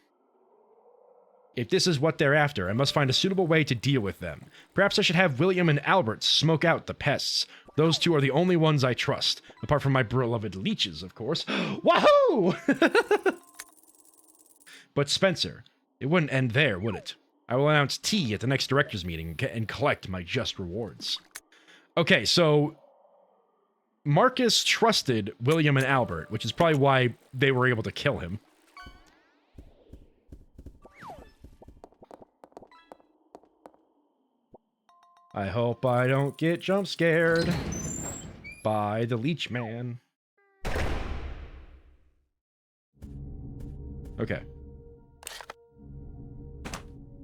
If this is what they're after, I must find a suitable way to deal with them. Perhaps I should have William and Albert smoke out the pests. Those two are the only ones I trust, apart from my beloved leeches, of course. Wahoo! But Spencer, it wouldn't end there, would it? I will announce tea at the next director's meeting and collect my just rewards. Okay, so Marcus trusted William and Albert, which is probably why they were able to kill him. I hope I don't get jump scared by the leech man. Okay.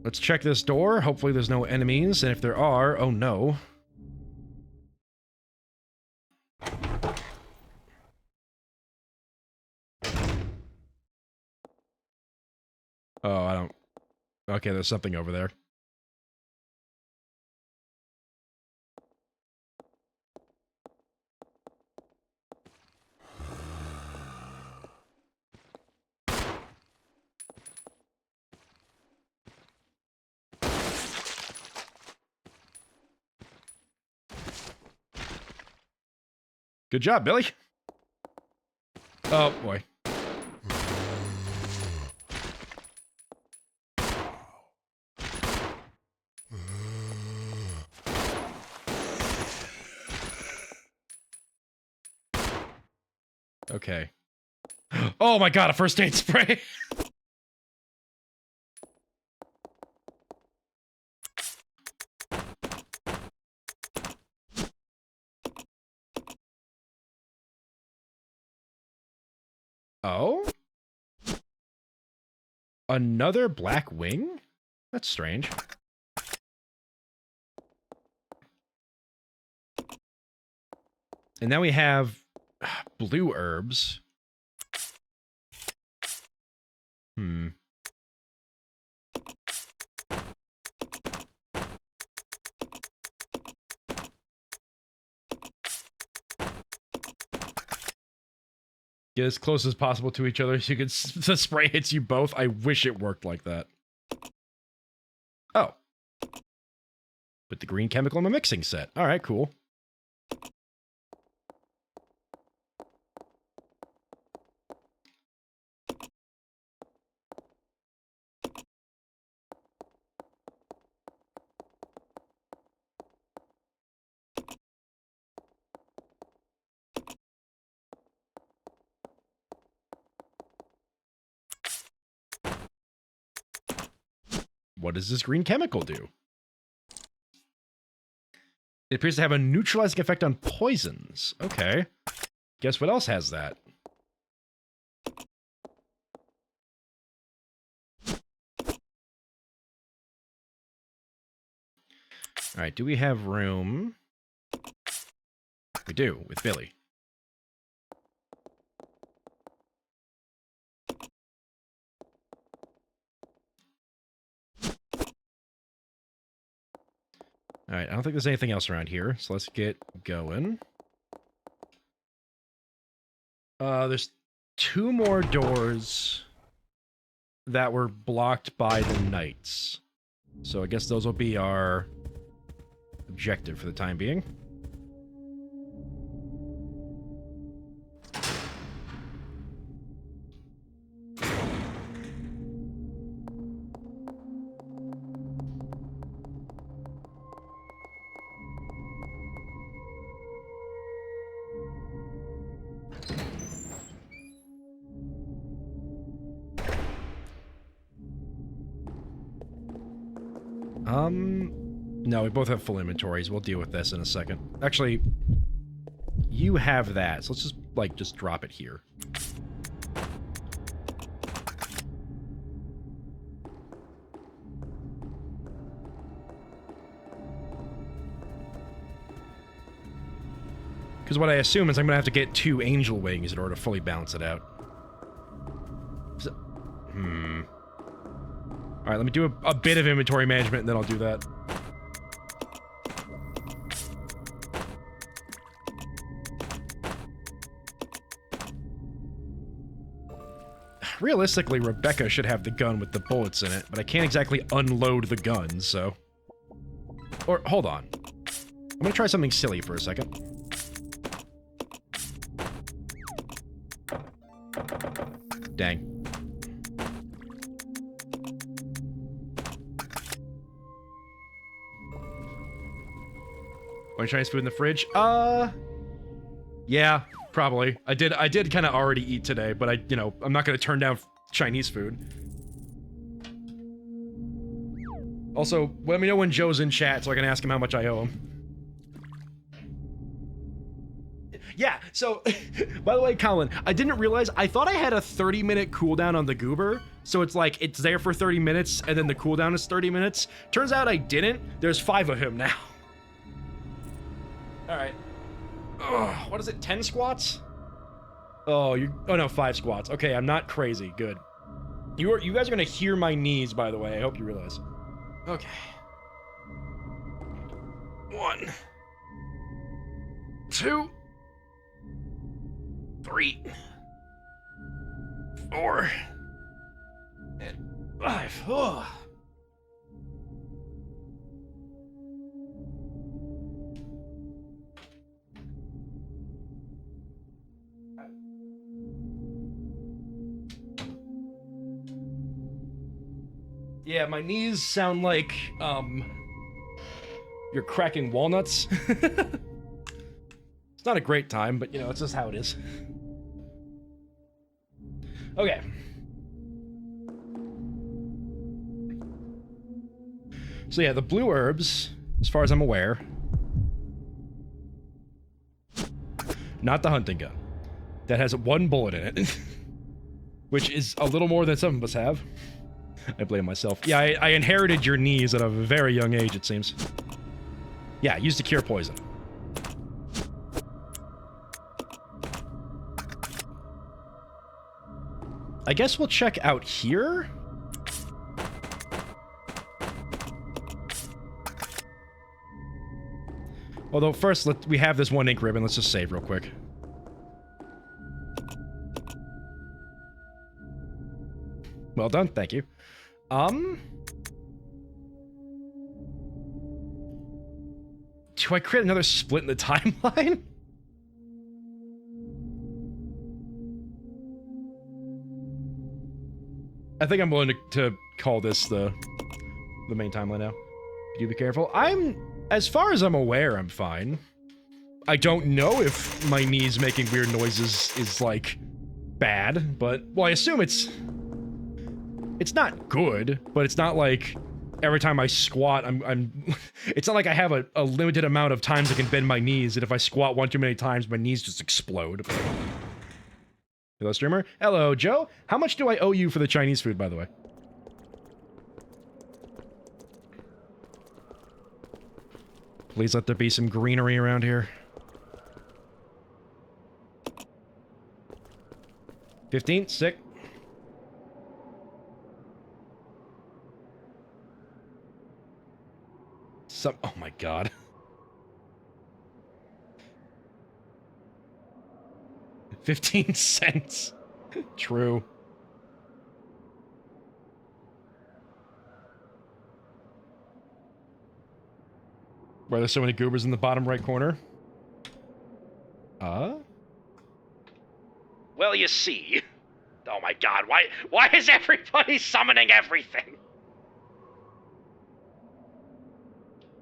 Let's check this door. Hopefully there's no enemies, and if there are, oh no. Oh, I don't... Okay, there's something over there. Good job, Billy. Oh, boy. Okay. Oh my god, a first aid spray! Oh? Another black wing? That's strange. And now we have blue herbs. Hmm. Get as close as possible to each other so you can the spray hits you both. I wish it worked like that. Oh. With the green chemical in the mixing set. Alright, cool. What does this green chemical do? It appears to have a neutralizing effect on poisons. Okay. Guess what else has that? Alright, do we have room? We do, with Billy. Alright, I don't think there's anything else around here, so let's get going. There's 2 more doors that were blocked by the knights. So I guess those will be our objective for the time being. No, we both have full inventories. We'll deal with this in a second. Actually, you have that, so let's just, like, just drop it here. Because what I assume is I'm going to have to get 2 angel wings in order to fully balance it out. So, Alright, let me do a bit of inventory management, and then I'll do that. Realistically, Rebecca should have the gun with the bullets in it, but I can't exactly unload the gun, so... Or, hold on. I'm gonna try something silly for a second. Dang. Want Chinese food in the fridge? Yeah, probably. I did kind of already eat today, but I'm not gonna turn down Chinese food. Also, let me know when Joe's in chat so I can ask him how much I owe him. Yeah, so, by the way, Colin, I didn't realize, I thought I had a 30-minute cooldown on the goober, so it's like, it's there for 30 minutes, and then the cooldown is 30 minutes. Turns out I didn't. There's 5 of him now. Alright. What is it, 10 squats? Oh, no, 5 squats. Okay, I'm not crazy. Good. You guys are gonna hear my knees, by the way. I hope you realize. Okay. 1, 2, 3, 4, and 5. Oh. Yeah, my knees sound like, you're cracking walnuts. It's not a great time, but, it's just how it is. Okay. So yeah, the blue herbs, as far as I'm aware, not the hunting gun. That has 1 bullet in it, which is a little more than some of us have. I blame myself. Yeah, I inherited your knees at a very young age, it seems. Yeah, used to cure poison. I guess we'll check out here. Although first, we have this 1 ink ribbon. Let's just save real quick. Well done, thank you. Do I create another split in the timeline? I think I'm willing to call this the main timeline now. You be careful. As far as I'm aware, I'm fine. I don't know if my knees making weird noises is, like, bad, but, well, I assume it's not good, but it's not like every time I squat, it's not like I have a limited amount of times I can bend my knees, and if I squat 1 too many times, my knees just explode. Hello, streamer. Hello, Joe. How much do I owe you for the Chinese food, by the way? Please let there be some greenery around here. 15? Sick. Oh my god. $0.15. True. Why there's so many goobers in the bottom right corner? Well, you see. Oh my god, why is everybody summoning everything?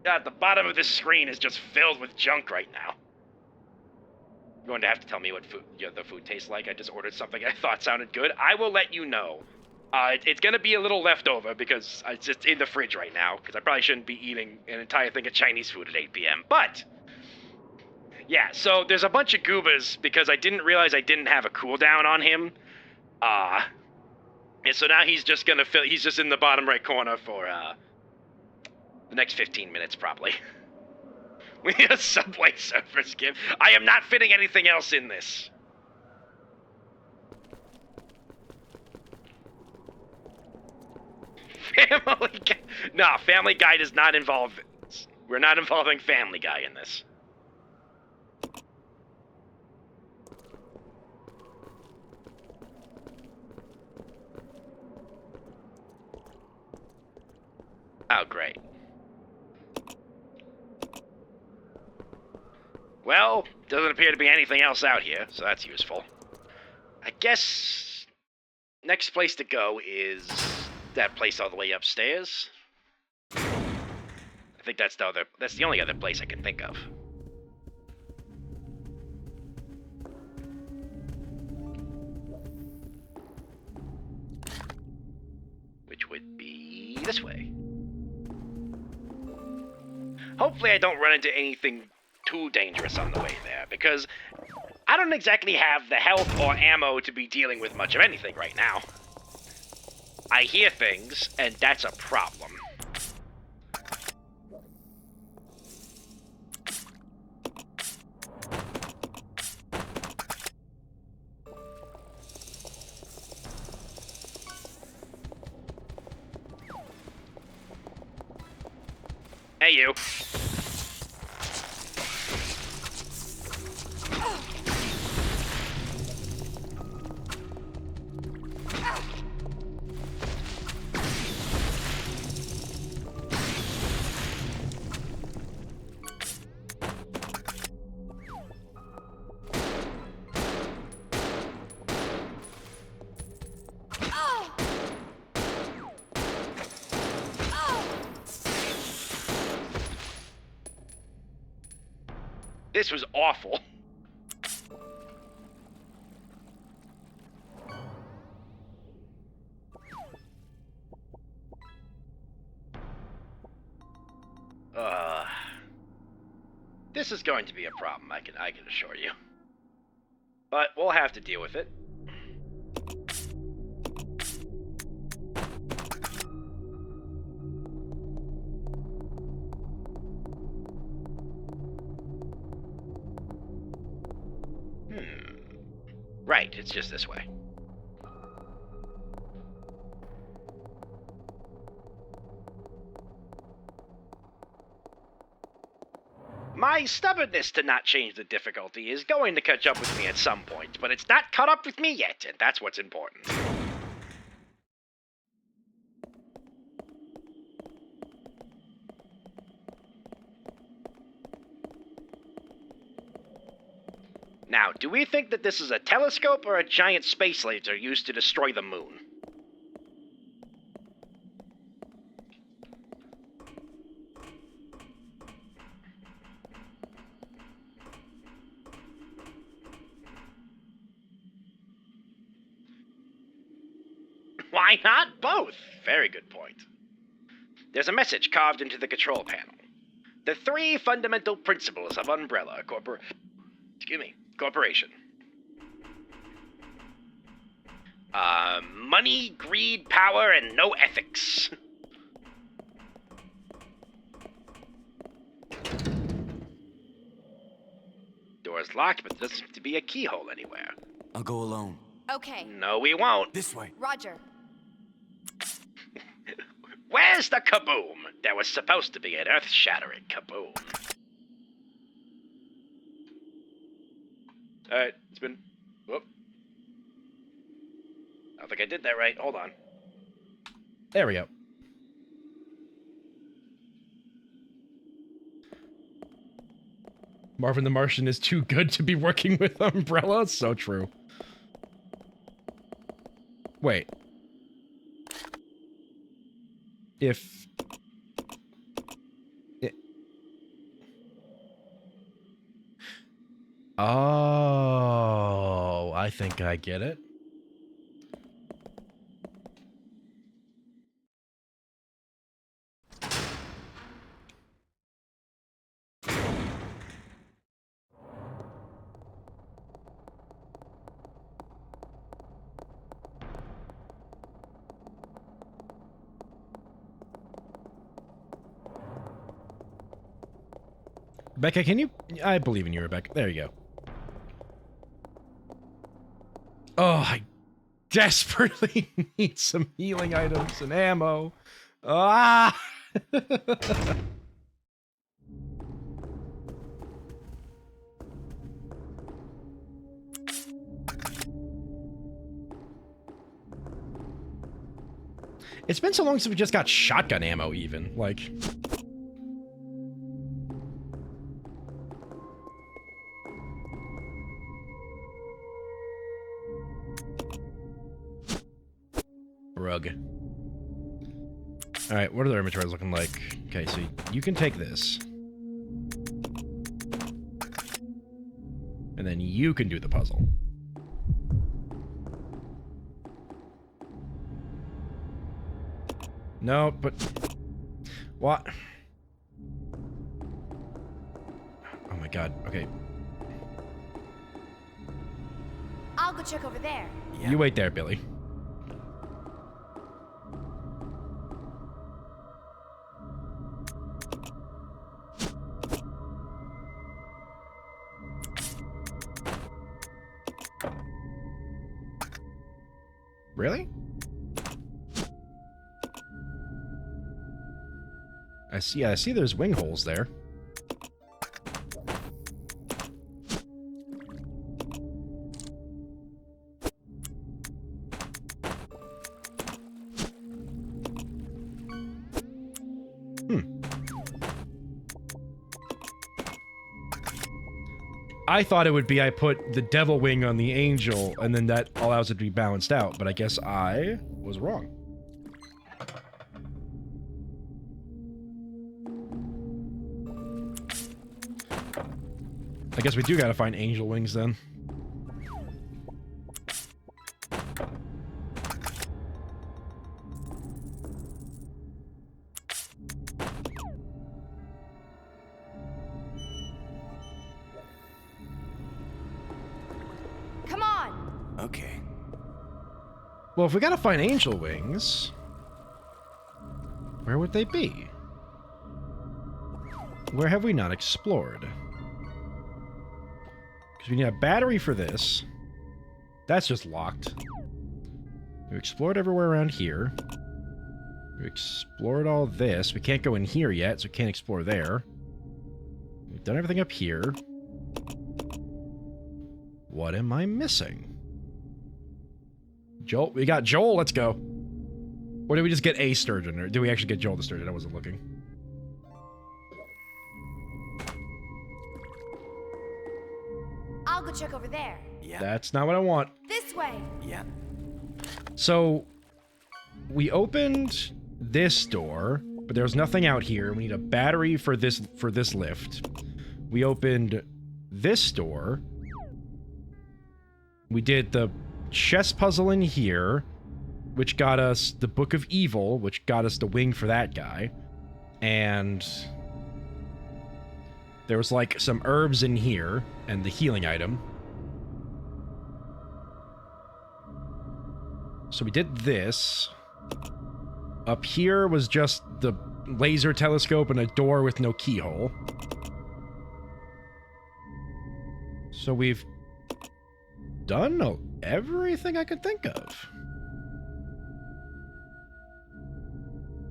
God, the bottom of this screen is just filled with junk right now. You're going to have to tell me what the food tastes like. I just ordered something I thought sounded good. I will let you know. It's going to be a little leftover because it's just in the fridge right now, because I probably shouldn't be eating an entire thing of Chinese food at 8 p.m. But, yeah, so there's a bunch of goobers because I didn't realize I didn't have a cooldown on him. And so now he's just going to he's just in the bottom right corner for, the next 15 minutes, probably. We need a Subway Surfers gift. I am not fitting anything else in this. Family Guy. No, Family Guy does not involve this. We're not involving Family Guy in this. Oh, great. Well, doesn't appear to be anything else out here, so that's useful. I guess next place to go is that place all the way upstairs. I think that's the only other place I can think of. be this way. Hopefully I don't run into anything too dangerous on the way there, because I don't exactly have the health or ammo to be dealing with much of anything right now. I hear things, and that's a problem. Hey, you. This was awful. This is going to be a problem, I can assure you. But we'll have to deal with it. Right, it's just this way. My stubbornness to not change the difficulty is going to catch up with me at some point, but it's not caught up with me yet, and that's what's important. Now, do we think that this is a telescope or a giant space laser used to destroy the moon? Why not both? Very good point. There's a message carved into the control panel. The 3 fundamental principles of Umbrella Corporation. Money, greed, power, and no ethics. Door's locked, but there doesn't seem to be a keyhole anywhere. I'll go alone. Okay. No, we won't. This way. Roger. Where's the kaboom? There was supposed to be an earth-shattering kaboom. Alright, it's been... Whoop. I don't think I did that right. Hold on. There we go. Marvin the Martian is too good to be working with Umbrella? So true. Wait. If... Oh, I think I get it. Becca, can you... I believe in you, Rebecca. There you go. Oh, I desperately need some healing items and ammo. Ah! It's been so long since we just got shotgun ammo, even. Like... Rug. Alright, what are their inventories looking like? Okay, so you can take this. And then you can do the puzzle. No, but... What? Oh my god, okay. I'll go check over there. Yeah. You wait there, Billy. Really? I see there's wing holes there. I thought it would be I put the devil wing on the angel, and then that allows it to be balanced out, but I guess I was wrong. I guess we do gotta find angel wings then. Come on! Okay. Well, if we gotta find angel wings, where would they be? Where have we not explored? Because we need a battery for this. That's just locked. We explored everywhere around here. We explored all this. We can't go in here yet, so we can't explore there. We've done everything up here. What am I missing? Joel? We got Joel, let's go. Or did we just get a sturgeon? Or did we actually get Joel the sturgeon? I wasn't looking. I'll go check over there. Yeah. That's not what I want. This way. Yeah. So, we opened this door, but there's nothing out here. We need a battery for this lift. We opened this door. We did the chess puzzle in here, which got us the Book of Evil, which got us the wing for that guy. And there was like some herbs in here and the healing item. So we did this. Up here was just the laser telescope and a door with no keyhole. So we've done everything I could think of.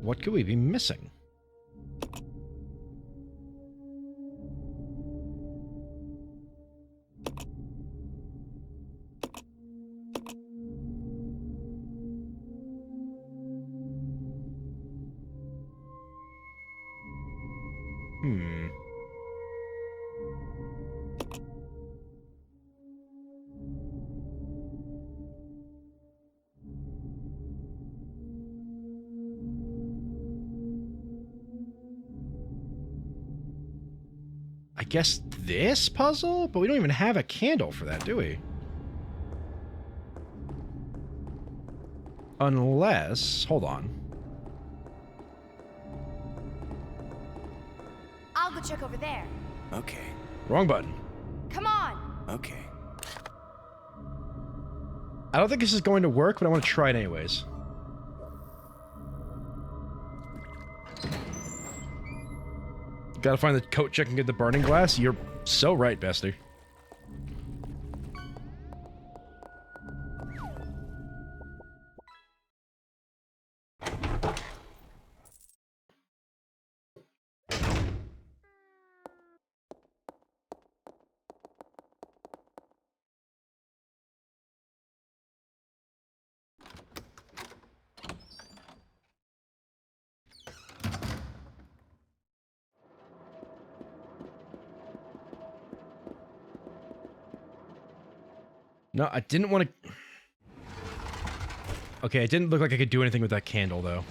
What could we be missing? I guess this puzzle? But we don't even have a candle for that, do we? Unless... Hold on. I'll go check over there. Okay. Wrong button. Come on! Okay. I don't think this is going to work, but I want to try it anyways. Gotta find the coat check and get the burning glass? You're so right, Bestie. No, I didn't want to... Okay, it didn't look like I could do anything with that candle, though.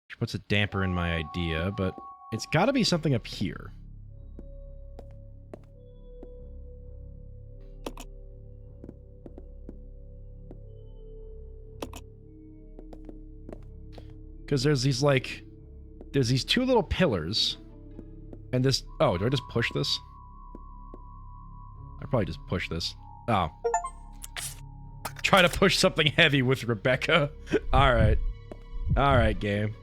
Which puts a damper in my idea, but it's got to be something up here. Because there's these, like... There's these two little pillars. And this... Oh, do I just push this? I probably just push this. Oh. Try to push something heavy with Rebecca. Alright. Alright, game.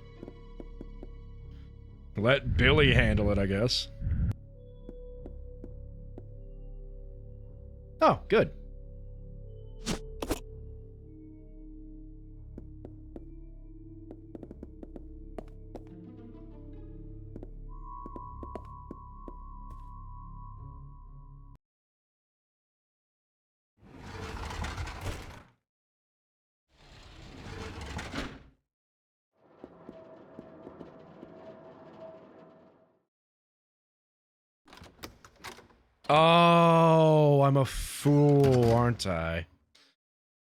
Let Billy handle it, I guess. Oh, good. Oh, I'm a fool, aren't I?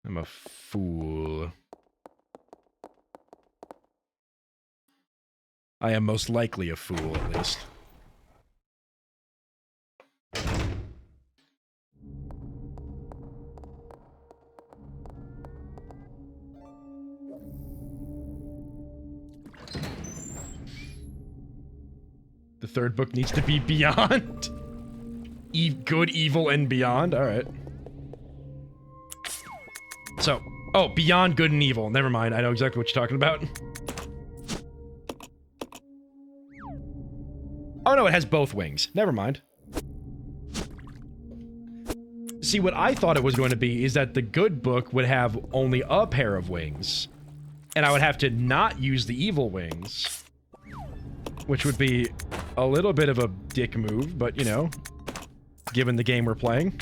I'm a fool. I am most likely a fool, at least. The third book needs to be beyond. Good, evil, and beyond? Alright. So, oh, beyond good and evil. Never mind, I know exactly what you're talking about. Oh no, it has both wings. Never mind. See, what I thought it was going to be is that the good book would have only a pair of wings. And I would have to not use the evil wings. Which would be a little bit of a dick move, but you know, given the game we're playing.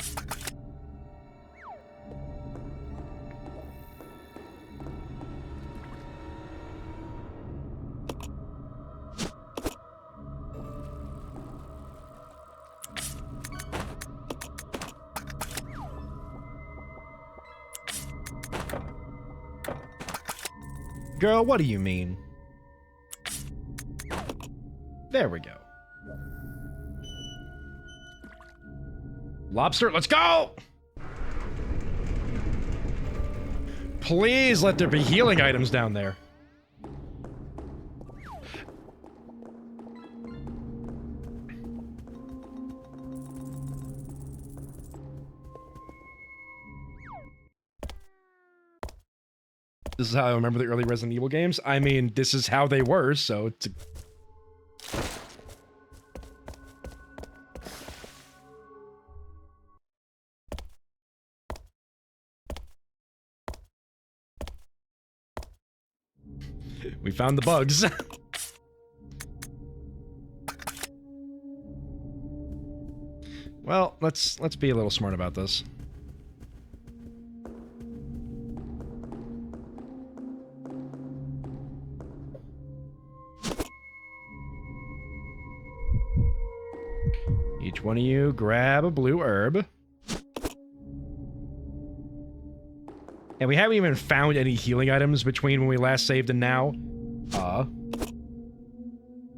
Girl, what do you mean? There we go. Lobster, let's go! Please let there be healing items down there. This is how I remember the early Resident Evil games. I mean, this is how they were, so it's... We found the bugs. Well, let's be a little smart about this. Each one of you grab a blue herb. And we haven't even found any healing items between when we last saved and now.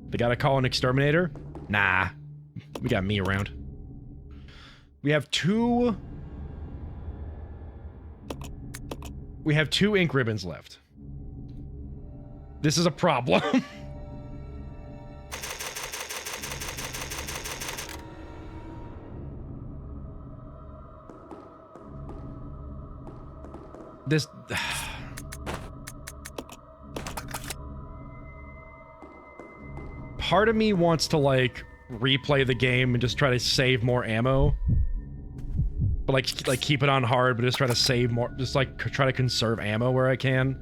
They gotta call an exterminator? Nah. We got me around. We have two... We have 2 ink ribbons left. This is a problem. This... Part of me wants to, like, replay the game and just try to save more ammo. But, like keep it on hard, but just try to save more... Just, like, try to conserve ammo where I can.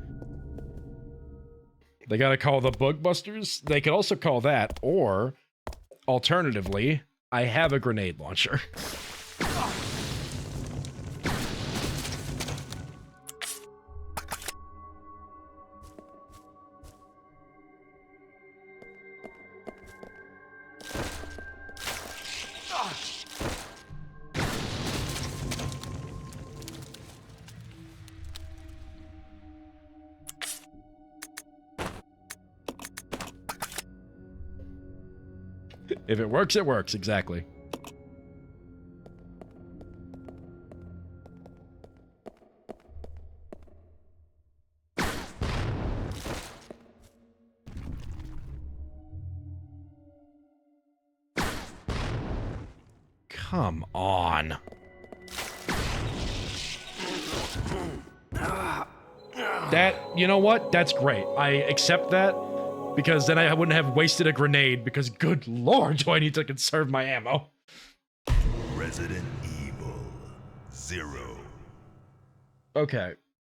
They gotta call the bug busters? They could also call that, or... Alternatively, I have a grenade launcher. If it works, exactly. Come on. That, you know what? That's great. I accept that, because then I wouldn't have wasted a grenade, because good lord, do I need to conserve my ammo. Resident Evil 0. Okay.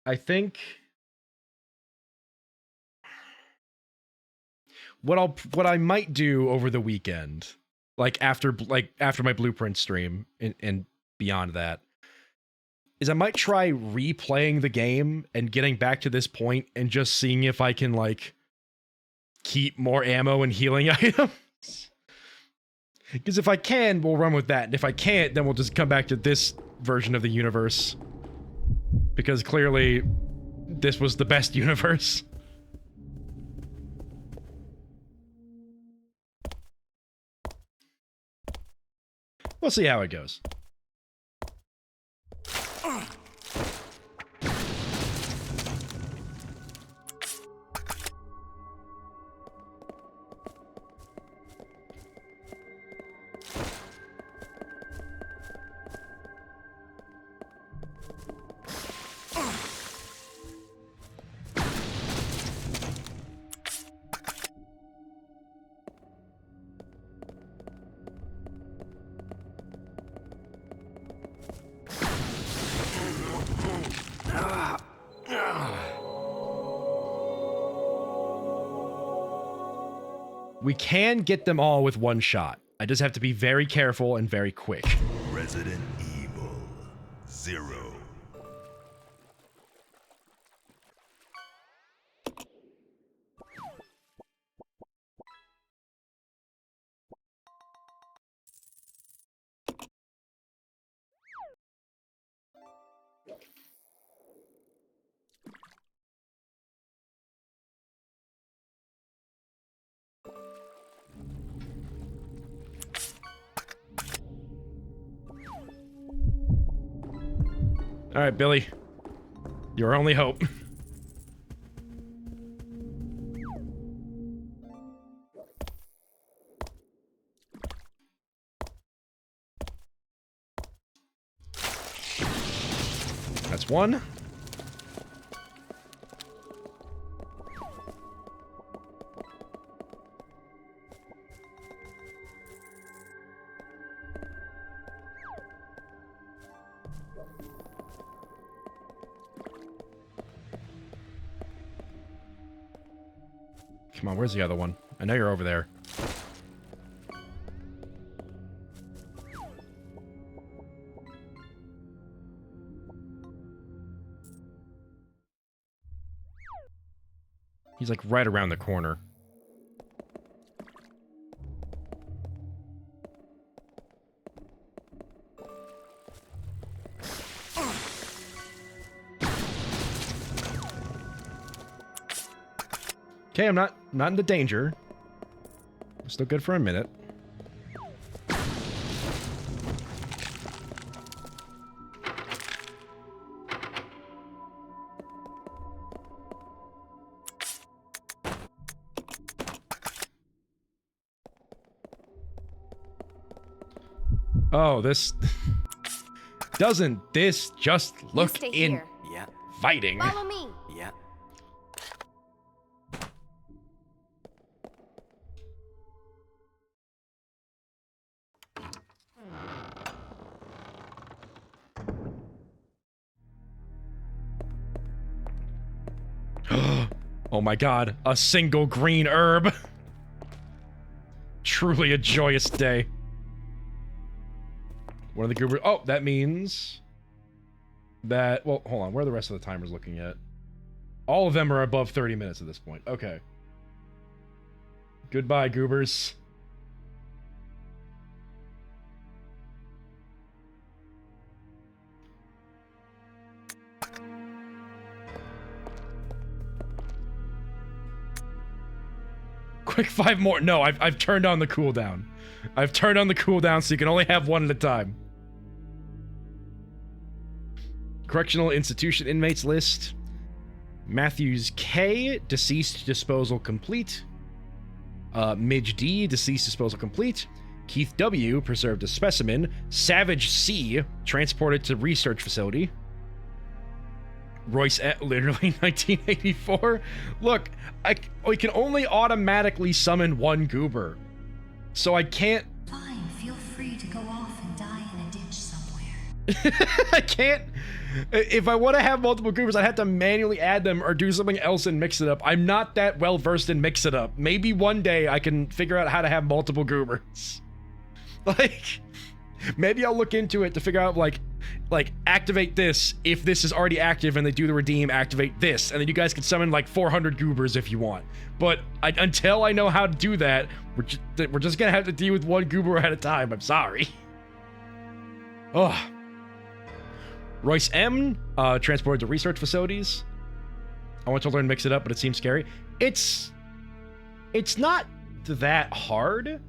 I think what I might do over the weekend, after my blueprint stream and beyond that, is I might try replaying the game and getting back to this point and just seeing if I can keep more ammo and healing items. Because if I can, we'll run with that. And if I can't, then we'll just come back to this version of the universe. Because clearly, this was the best universe. We'll see how it goes. We can get them all with one shot. I just have to be very careful and very quick. Resident Evil 0. All right, Billy. Your only hope. That's one. Come on, where's the other one? I know you're over there. He's like right around the corner. Okay, I'm not into danger. I'm still good for a minute. Oh, this doesn't this just look stay here. Yeah, inviting? Follow me. yeah. Oh my god, a single green herb. Truly a joyous day. One of the goobers. Oh, that means that, well, hold on, where are the rest of the timers looking at? All of them are above 30 minutes at this point. Okay. Goodbye, goobers. Quick 5 more. No, I've turned on the cooldown. I've turned on the cooldown so you can only have one at a time. Correctional institution inmates list. Matthews K, deceased disposal complete. Midge D, deceased disposal complete. Keith W. preserved a specimen. Savage C. transported to research facility. Royce, literally 1984. Look, we can only automatically summon one goober, so I can't. Fine, feel free to go off and die in a ditch somewhere. I can't. If I want to have multiple goobers, I'd have to manually add them or do something else and mix it up. I'm not that well versed in mix it up. Maybe one day I can figure out how to have multiple goobers. Like, maybe I'll look into it to figure out like activate this if this is already active and they do the redeem, activate this, and then you guys can summon like 400 goobers if you want. But until I know how to do that, we're just gonna have to deal with one goober at a time. I'm sorry. Oh. Royce M. Transported to research facilities. I want to learn mix it up, but it seems scary. It's not that hard.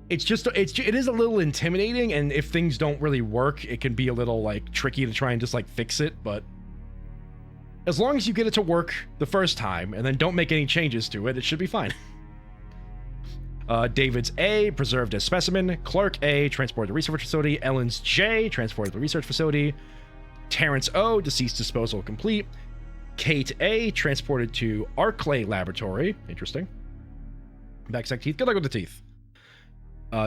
It's just it is a little intimidating, and if things don't really work, it can be a little like tricky to try and just like fix it. But as long as you get it to work the first time and then don't make any changes to it, it should be fine. David's A. preserved as specimen. Clark A. transported to research facility. Ellen's J. transported to research facility. Terrence O. deceased disposal complete. Kate A. transported to Arclay laboratory. Interesting. Backside teeth. Good luck with the teeth.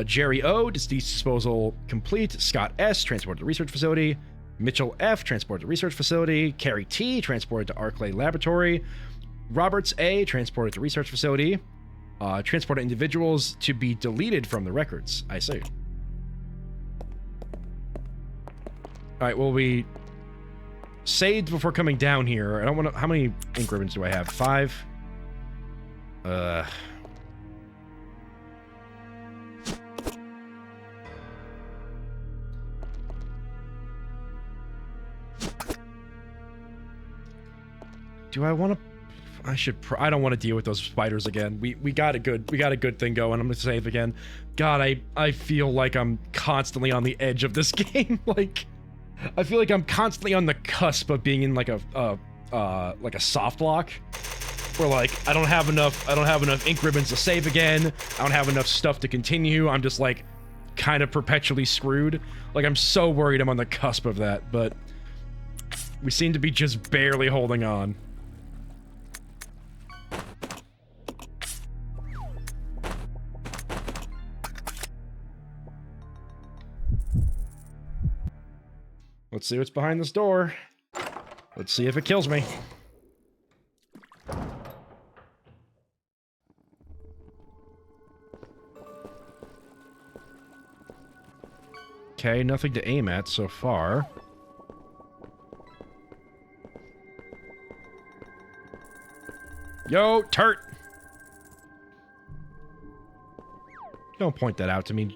Jerry O. deceased disposal complete. Scott S. transported to research facility. Mitchell F. transported to research facility. Carrie T. transported to Arclay laboratory. Roberts A. transported to research facility. Transported individuals to be deleted from the records. I see. Alright, well, we saved before coming down here. I don't want to... How many ink ribbons do I have? 5? Do I want to... I don't want to deal with those spiders again. We got a good thing going. I'm gonna save again. God, I feel like I'm constantly on the edge of this game. Like, I feel like I'm constantly on the cusp of being in like a soft lock, where like I don't have enough ink ribbons to save again. I don't have enough stuff to continue. I'm just like kind of perpetually screwed. Like, I'm so worried I'm on the cusp of that, but we seem to be just barely holding on. Let's see what's behind this door. Let's see if it kills me. Okay, nothing to aim at so far. Yo, Turt! Don't point that out to me.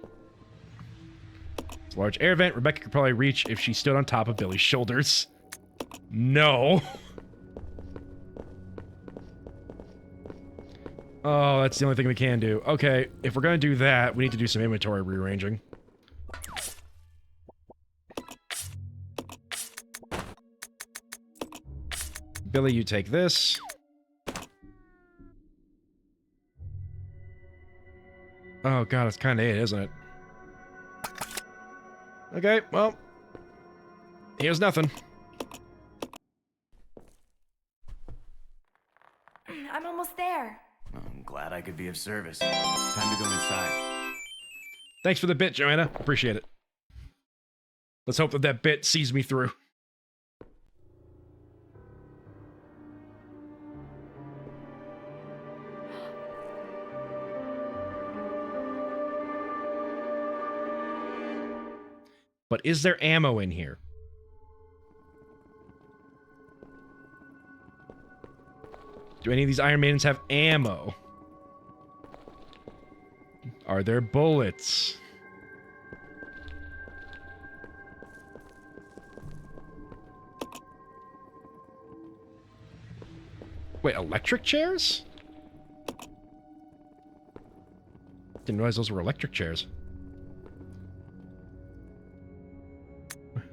It's a large air vent. Rebecca could probably reach if she stood on top of Billy's shoulders. No. Oh, that's the only thing we can do. Okay, if we're gonna do that, we need to do some inventory rearranging. Billy, you take this. Oh god, it's kind of it, isn't it? Okay, well, here's nothing. I'm almost there. I'm glad I could be of service. Time to go inside. Thanks for the bit, Joanna. Appreciate it. Let's hope that that bit sees me through. But is there ammo in here? Do any of these Iron Maidens have ammo? Are there bullets? Wait, electric chairs? Didn't realize those were electric chairs.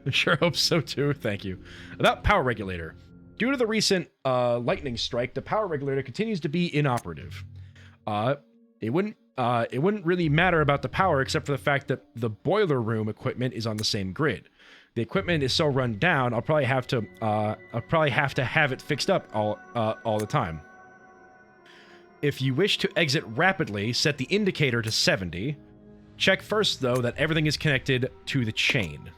I sure hope so too, thank you. About power regulator. Due to the recent lightning strike, the power regulator continues to be inoperative. It wouldn't really matter about the power except for the fact that the boiler room equipment is on the same grid. The equipment is so run down, I'll probably have to have it fixed up all the time. If you wish to exit rapidly, set the indicator to 70. Check first, though, that everything is connected to the chain.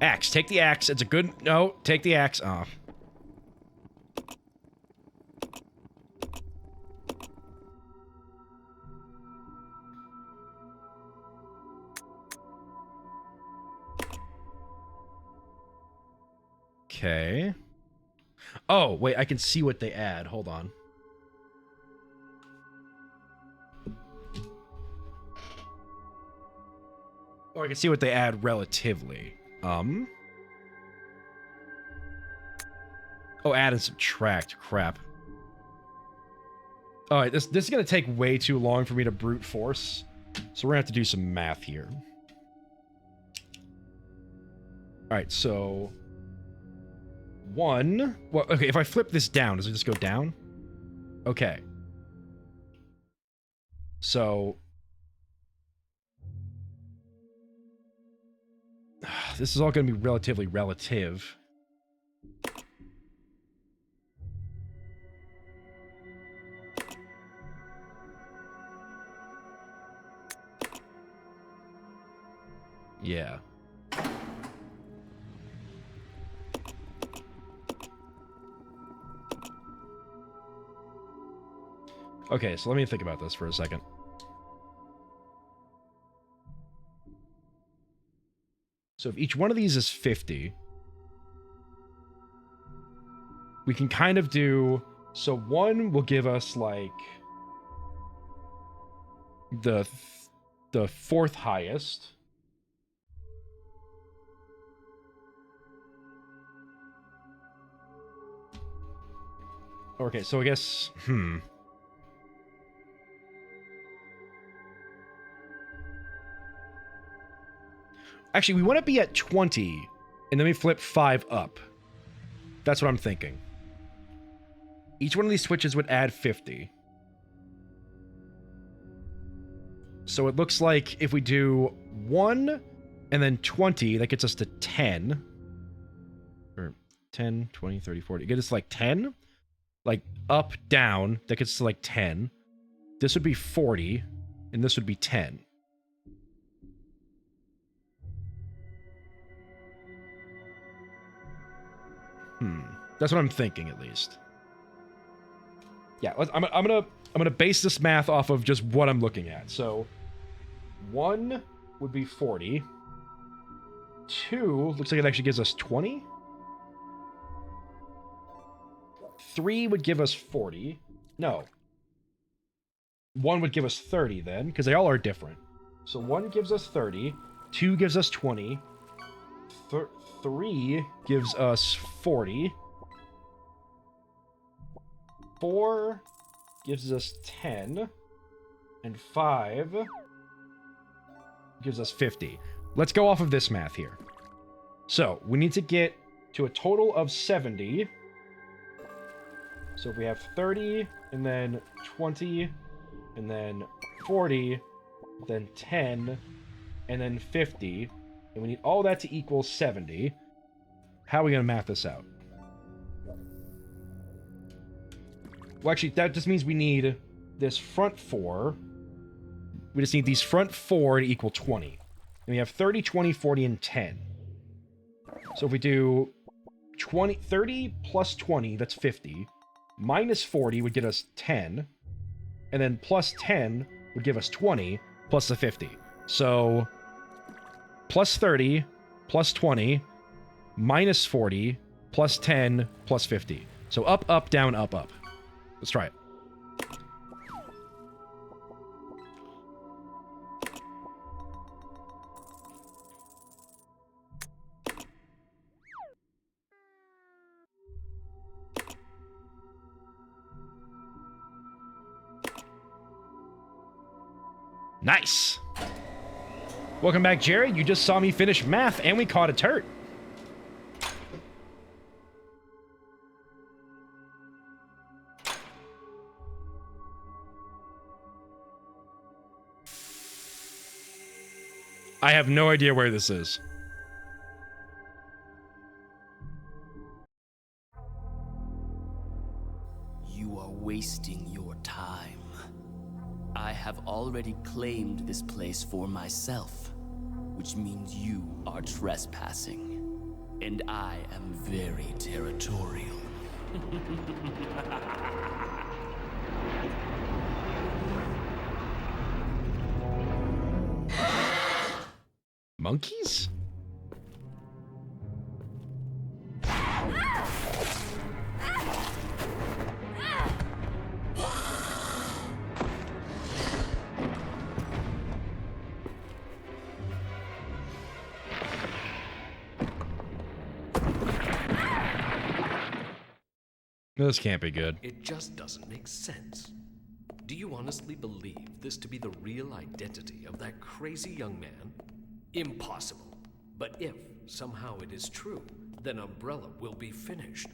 Axe. Take the axe. It's a good... No, take the axe. Oh. Okay. Oh, wait, I can see what they add. Hold on. Or I can see what they add relatively. Oh, add and subtract. Crap. Alright, this is gonna take way too long for me to brute force. So we're gonna have to do some math here. Alright, so... 1... Well, okay, if I flip this down, does it just go down? Okay. So... This is all going to be relatively relative. Yeah. Okay, so let me think about this for a second. So if each one of these is 50, we can kind of do... So one will give us, like, the fourth highest. Okay, so I guess... Actually, we want to be at 20, and then we flip 5 up. That's what I'm thinking. Each one of these switches would add 50. So it looks like if we do 1 and then 20, that gets us to 10. Or 10, 20, 30, 40. It gets us like 10. Like up, down, that gets to like 10. This would be 40, and this would be 10. That's what I'm thinking, at least. Yeah, I'm gonna base this math off of just what I'm looking at. So, 1 would be 40. 2 looks like it actually gives us 20. 3 would give us 40. No. 1 would give us 30 then, because they all are different. So 1 gives us 30. 2 gives us 20. 3 gives us 40. 4 gives us 10. And 5 gives us 50. Let's go off of this math here. So, we need to get to a total of 70. So if we have 30, and then 20, and then 40, then 10, and then 50, and we need all that to equal 70. How are we going to math this out? Well, actually, that just means we need this front 4. We just need these front 4 to equal 20. And we have 30, 20, 40, and 10. So if we do 30 plus 20, that's 50. Minus 40 would get us 10. And then plus 10 would give us 20, plus the 50. So, plus 30, plus 20, minus 40, plus 10, plus 50. So up, up, down, up, up. Let's try it. Nice. Welcome back, Jared. You just saw me finish math, and we caught a turret. I have no idea where this is. You are wasting your time. I have already claimed this place for myself, which means you are trespassing. And I am very territorial. Monkeys? This can't be good. It just doesn't make sense. Do you honestly believe this to be the real identity of that crazy young man? Impossible. But if somehow it is true, then Umbrella will be finished.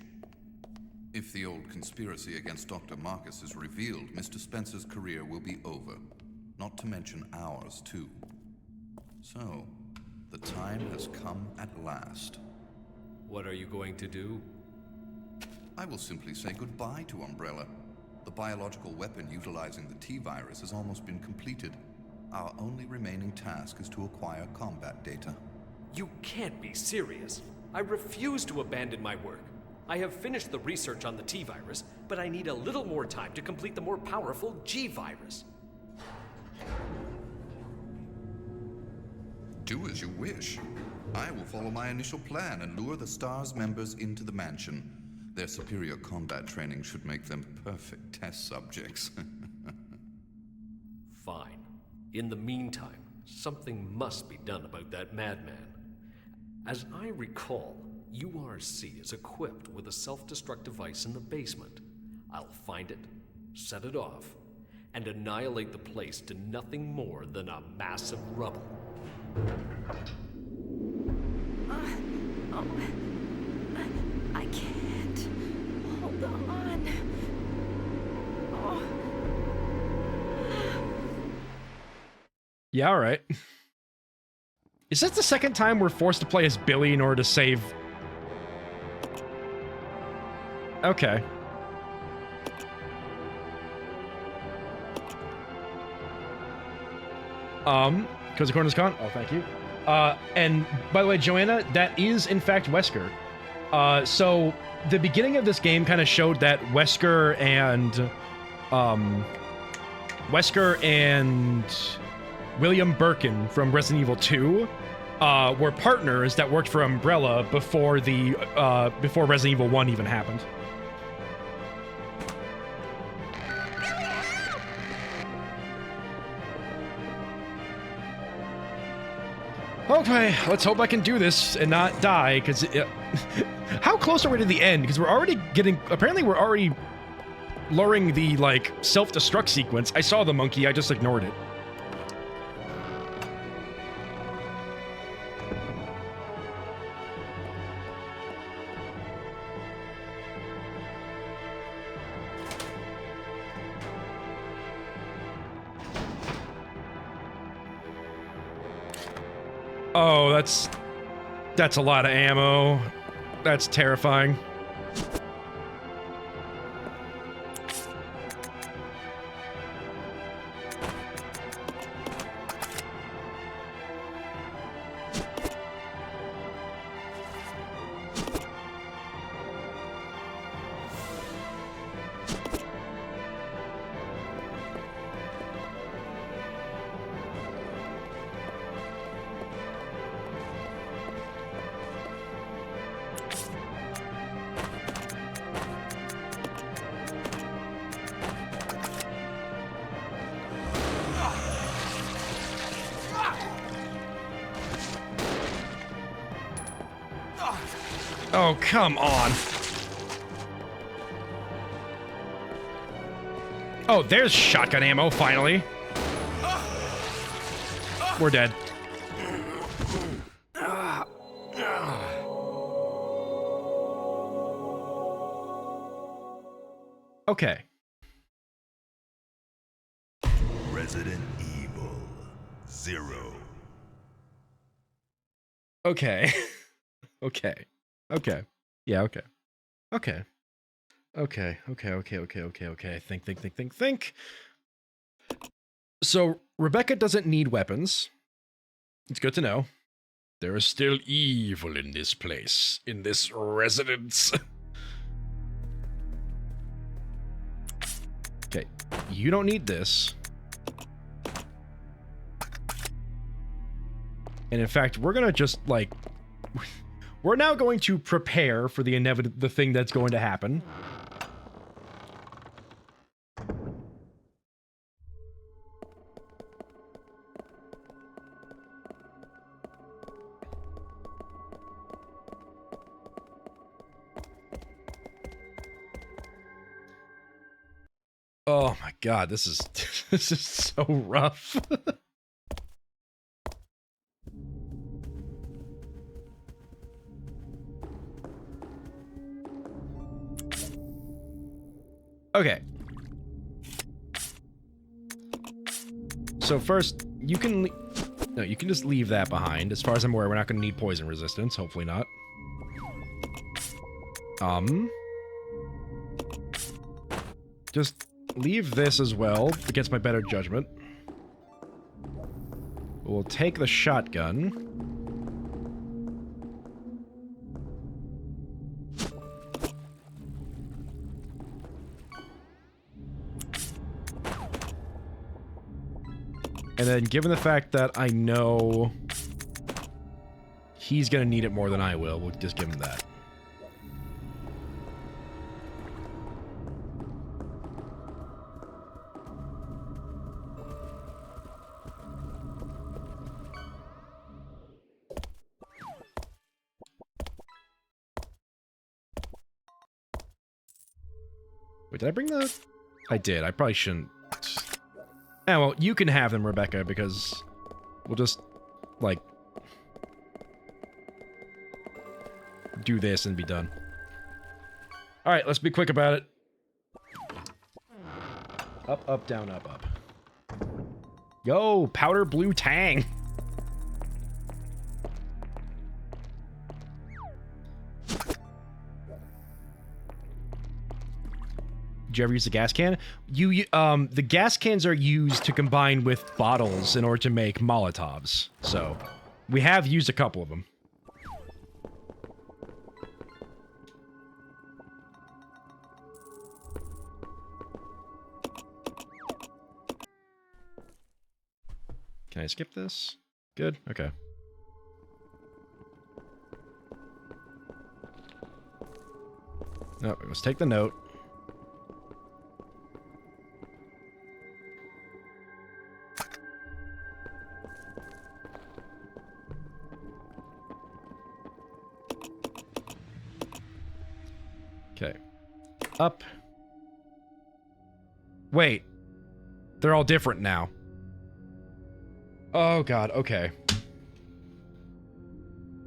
If the old conspiracy against Dr. Marcus is revealed, Mr. Spencer's career will be over. Not to mention ours, too. So, the time has come at last. What are you going to do? I will simply say goodbye to Umbrella. The biological weapon utilizing the T-virus has almost been completed. Our only remaining task is to acquire combat data. You can't be serious. I refuse to abandon my work. I have finished the research on the T-virus, but I need a little more time to complete the more powerful G-virus. Do as you wish. I will follow my initial plan and lure the STARS members into the mansion. Their superior combat training should make them perfect test subjects. Fine. In the meantime, something must be done about that madman. As I recall, URC is equipped with a self-destruct device in the basement. I'll find it, set it off, and annihilate the place to nothing more than a mass of rubble. I can't. Hold on. Oh. Yeah, all right. Is this the second time we're forced to play as Billy in order to save? Okay. Because the corner's con. Oh, thank you. And by the way, Joanna, that is in fact Wesker. So the beginning of this game kind of showed that Wesker and William Birkin from Resident Evil 2 were partners that worked for Umbrella before before Resident Evil 1 even happened. Okay, let's hope I can do this and not die, because how close are we to the end? Because we're already apparently we're already luring the, like, self-destruct sequence. I saw the monkey, I just ignored it. Oh, that's a lot of ammo. That's terrifying. Oh, come on. Oh, there's shotgun ammo, finally. We're dead. Okay. Resident Evil 0. Okay. Okay. Okay. Yeah, okay. Okay. Okay. Okay. Think. So, Rebecca doesn't need weapons. It's good to know. There is still evil in this place, in this residence. Okay, you don't need this. And in fact, we're gonna just, like... We're now going to prepare for the thing that's going to happen. Oh my god, this is this is so rough. Okay. So first, you can you can just leave that behind. As far as I'm aware, we're not going to need poison resistance. Hopefully not. Just leave this as well, against my better judgment. We'll take the shotgun. And then, given the fact that I know he's gonna need it more than I will, we'll just give him that. Wait, did I bring the... I did. I probably shouldn't... Yeah, well, you can have them, Rebecca, because we'll just, like, do this and be done. Alright, let's be quick about it. Up, up, down, up, up. Yo, powder blue tang! Did you ever use the gas can? The gas cans are used to combine with bottles in order to make Molotovs. So, we have used a couple of them. Can I skip this? Good, okay. No, let's take the note. Okay. Up. Wait. They're all different now. Oh god, okay.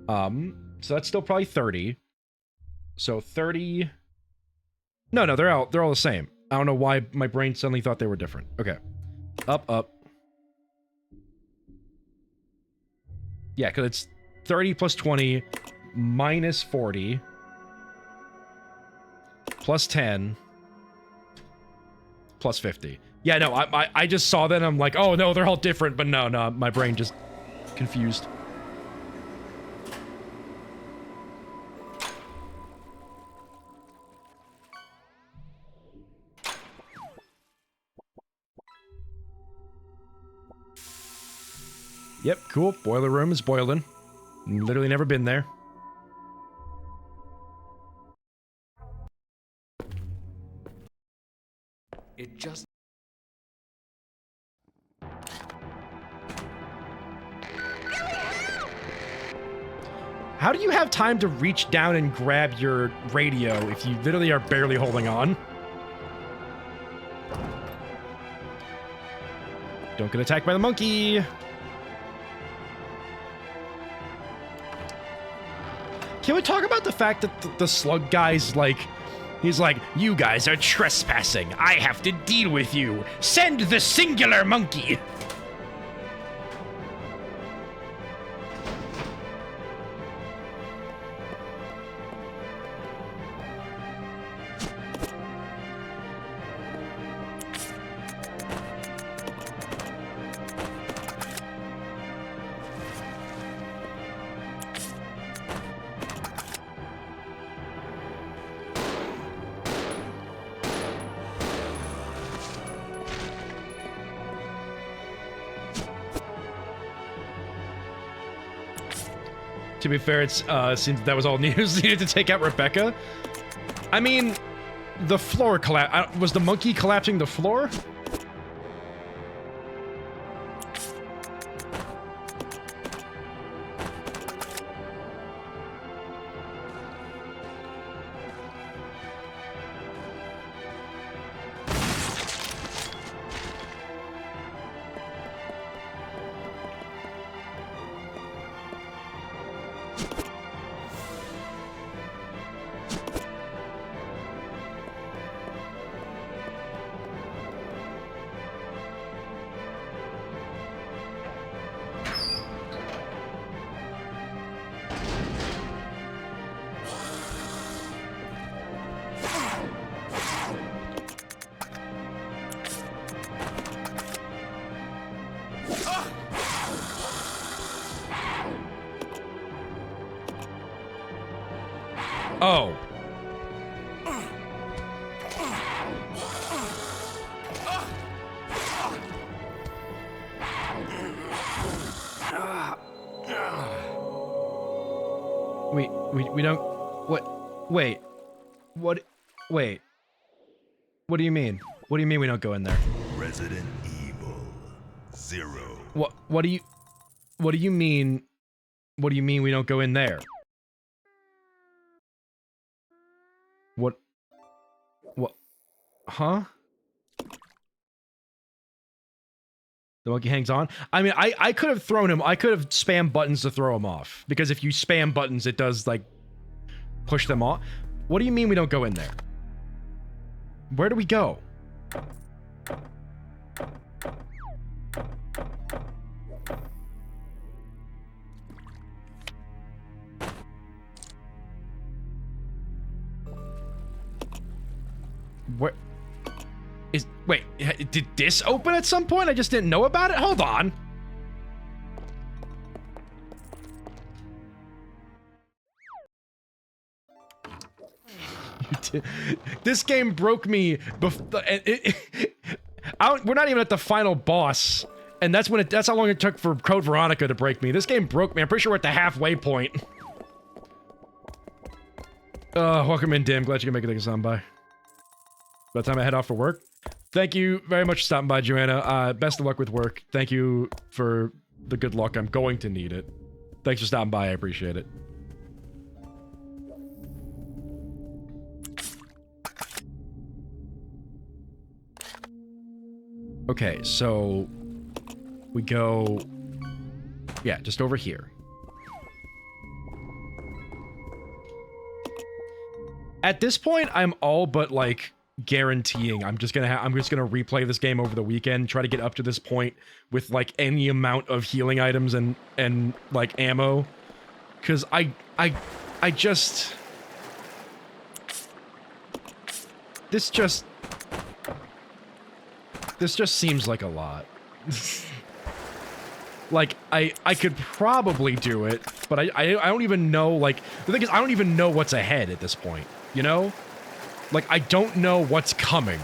So that's still probably 30. So 30... No, they're all the same. I don't know why my brain suddenly thought they were different. Okay. Up, up. Yeah, because it's 30 plus 20 minus 40 plus 10 plus 50. Yeah, no, I just saw that and I'm like, oh no, they're all different, but no, my brain just confused. Yep, cool. Boiler room is boiling. Literally never been there. It just... How do you have time to reach down and grab your radio if you literally are barely holding on? Don't get attacked by the monkey! Can we talk about the fact that the slug guy's like... He's like, you guys are trespassing. I have to deal with you. Send the singular monkey! To be fair, it's seems that was all news needed to take out Rebecca. I mean, the floor collapsed. Was the monkey collapsing the floor? Oh. We don't... What? Wait. What? Wait. What do you mean? What do you mean we don't go in there? Resident Evil 0. What do you... What do you mean... What do you mean we don't go in there? What? Huh? The monkey hangs on? I mean, I could have thrown him. I could have spammed buttons to throw him off. Because if you spam buttons, it does, like, push them off. What do you mean we don't go in there? Where do we go? Where is... Wait, did this open at some point? I just didn't know about it? Hold on. This game broke me before... we're not even at the final boss. And that's when that's how long it took for Code Veronica to break me. This game broke me. I'm pretty sure we're at the halfway point. Welcome in, Dim. Glad you can make it take a sound by. By the time I head off for work. Thank you very much for stopping by, Joanna. Best of luck with work. Thank you for the good luck. I'm going to need it. Thanks for stopping by. I appreciate it. Okay, so we go... Yeah, just over here. At this point, I'm all but, like, guaranteeing I'm just gonna replay this game over the weekend, try to get up to this point with, like, any amount of healing items and like, ammo. Because I just... This just seems like a lot. Like, I could probably do it, but I don't even know, like... The thing is, I don't even know what's ahead at this point, you know? Like, I don't know what's coming.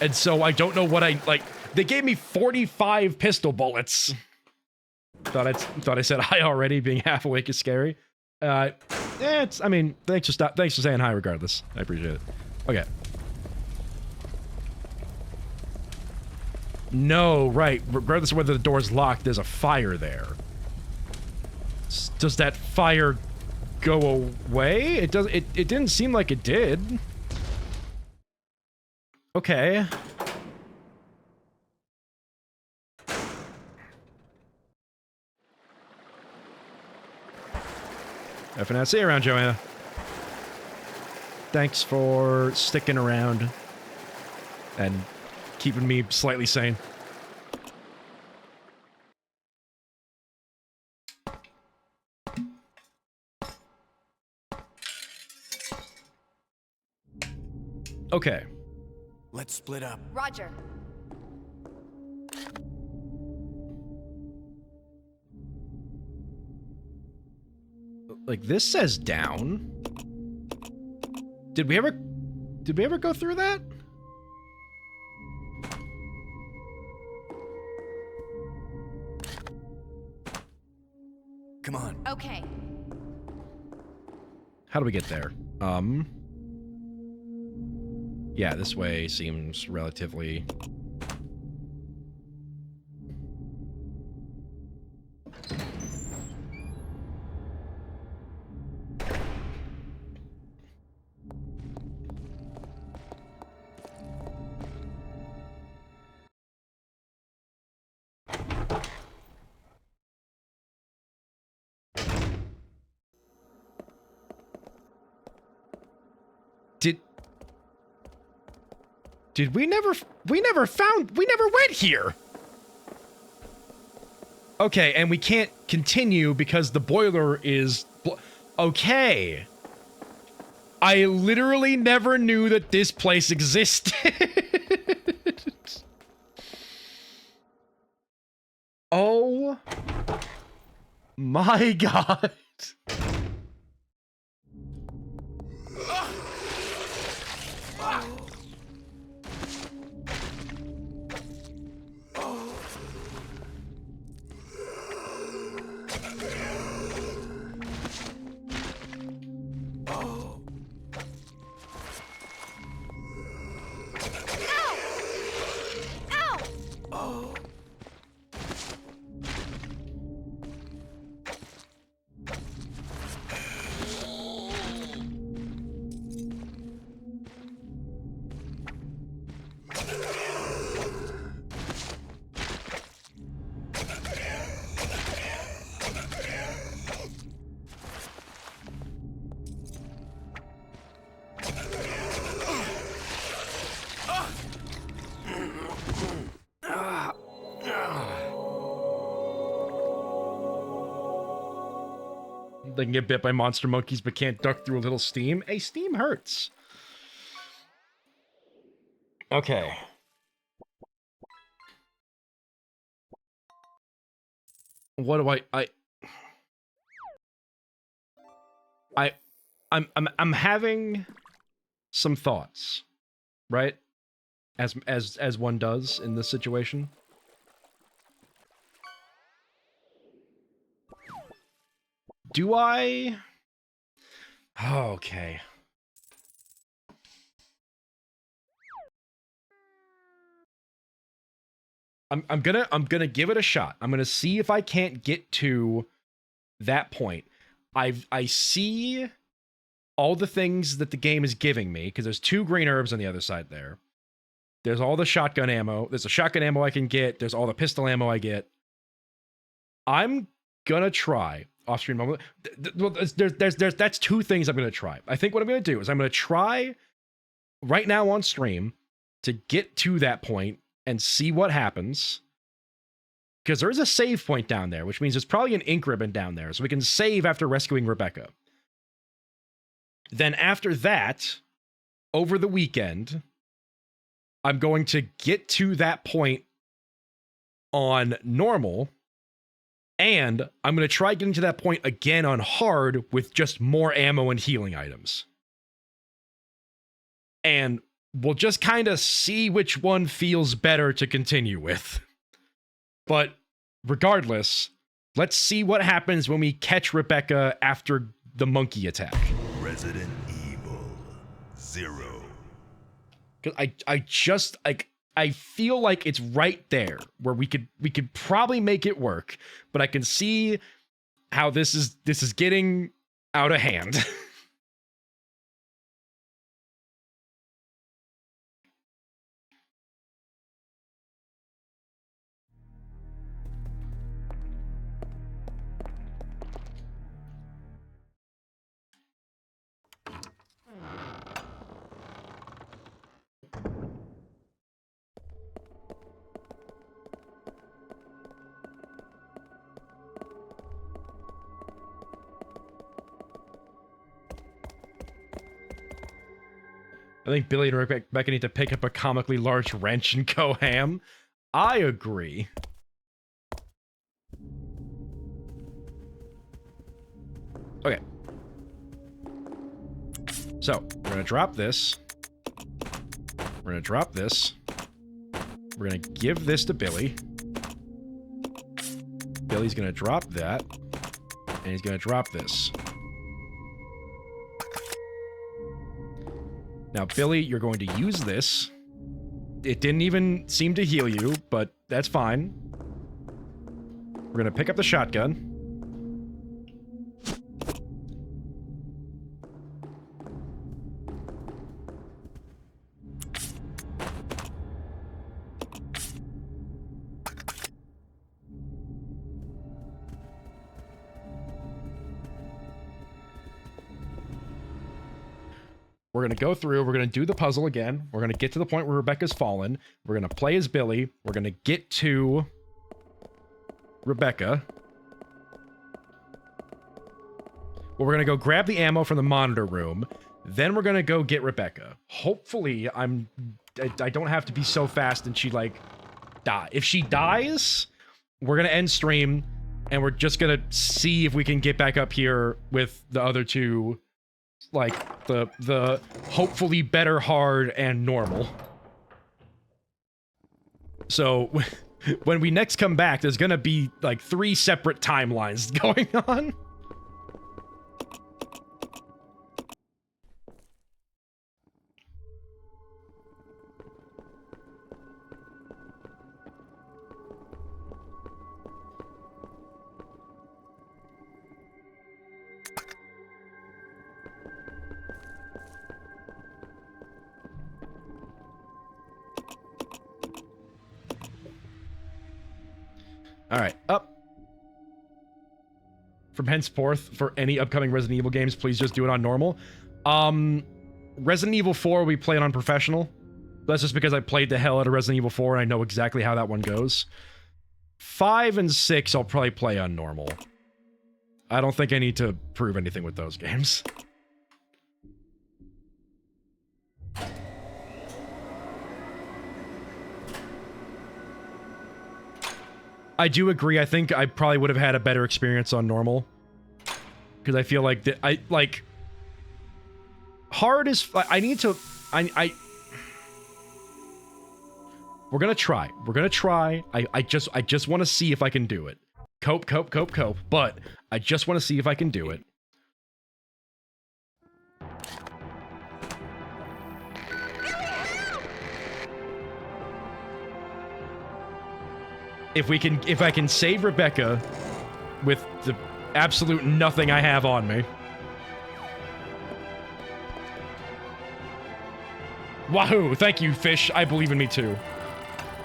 And so I don't know what like... They gave me 45 pistol bullets. Thought I said hi already, being half awake is scary. I mean, thanks for saying hi regardless. I appreciate it. Okay. No, right. Regardless of whether the door's locked, there's a fire there. Does that fire go away? It didn't seem like it did. Okay. F and see you around, Joanna. Thanks for sticking around and keeping me slightly sane. Okay. Let's split up. Roger. Like, this says down. Did we ever go through that? Come on. Okay. How do we get there? Yeah, this way seems relatively... Did we never went here. Okay, and we can't continue because the boiler is okay. I literally never knew that this place existed. Oh my god. They can get bit by monster monkeys but can't duck through a little steam. Hey, steam hurts. Okay. What do I'm having some thoughts, right? As one does in this situation. Do I? Oh, okay. I'm gonna give it a shot. I'm gonna see if I can't get to that point. I see all the things that the game is giving me, because there's 2 green herbs on the other side there. There's all the shotgun ammo. There's a shotgun ammo I can get. There's all the pistol ammo I get. I'm gonna try off-screen moment. That's 2 things I'm gonna try. I think what I'm gonna do is I'm gonna try right now on stream to get to that point and see what happens. Because there is a save point down there, which means there's probably an ink ribbon down there, so we can save after rescuing Rebecca. Then after that, over the weekend, I'm going to get to that point on normal, and I'm going to try getting to that point again on hard with just more ammo and healing items. And we'll just kind of see which one feels better to continue with. But regardless, let's see what happens when we catch Rebecca after the monkey attack. Resident Evil 0. Because I just, like, I feel like it's right there where we could probably make it work, but I can see how this is getting out of hand. I think Billy and Rebecca need to pick up a comically large wrench and go ham. I agree. Okay. So, we're gonna drop this. We're gonna drop this. We're gonna give this to Billy. Billy's gonna drop that. And he's gonna drop this. Now, Billy, you're going to use this. It didn't even seem to heal you, but that's fine. We're gonna pick up the shotgun. We're going to go through, we're going to do the puzzle again. We're going to get to the point where Rebecca's fallen. We're going to play as Billy. We're going to get to Rebecca. Well, we're going to go grab the ammo from the monitor room. Then we're going to go get Rebecca. Hopefully, I don't have to be so fast and she, like, die. If she dies, we're going to end stream, and we're just going to see if we can get back up here with the other two, like, the hopefully better hard and normal. So, when we next come back, there's gonna be, like, 3 separate timelines going on. Alright, up. From henceforth, for any upcoming Resident Evil games, please just do it on normal. Resident Evil 4, we play it on professional. That's just because I played the hell out of Resident Evil 4 and I know exactly how that one goes. 5 and 6, I'll probably play on normal. I don't think I need to prove anything with those games. I do agree. I think I probably would have had a better experience on normal. Because I feel like hard is... I need to... We're gonna try. We're gonna try. I just want to see if I can do it. Cope. But I just want to see if I can do it. If I can save Rebecca with the absolute nothing I have on me. Wahoo! Thank you, Fish. I believe in me too.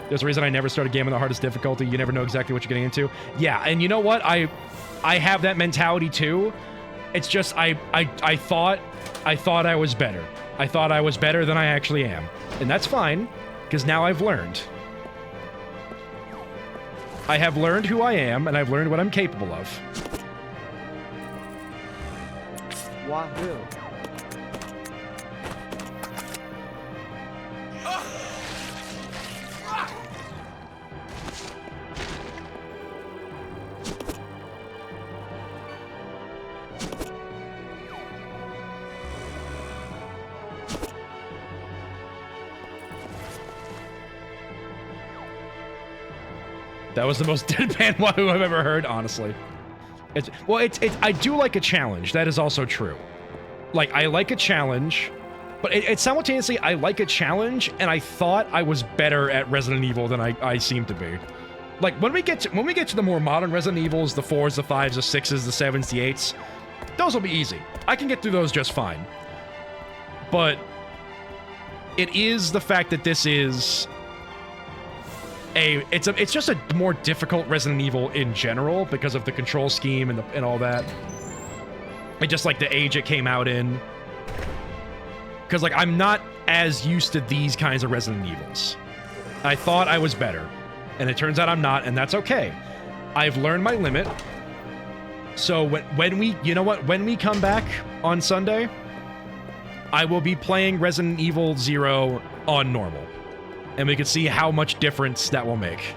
There's a reason I never start a game on the hardest difficulty. You never know exactly what you're getting into. Yeah, and you know what? I have that mentality too. It's just I thought I was better. I thought I was better than I actually am. And that's fine, because now I've learned. I have learned who I am, and I've learned what I'm capable of. Wahoo. That was the most deadpan wahoo I've ever heard, honestly. I do like a challenge. That is also true. Like, I like a challenge, but it's simultaneously, I like a challenge, and I thought I was better at Resident Evil than I seem to be. Like, when we get to the more modern Resident Evils, the 4s, the 5s, the 6s, the 7s, the 8s, those will be easy. I can get through those just fine. But it is the fact that this is... It's just a more difficult Resident Evil in general because of the control scheme and all that. And just like the age it came out in. Because like I'm not as used to these kinds of Resident Evils. I thought I was better. And it turns out I'm not, and that's okay. I've learned my limit. So when we, you know what, when we come back on Sunday, I will be playing Resident Evil 0 on normal. And we can see how much difference that will make.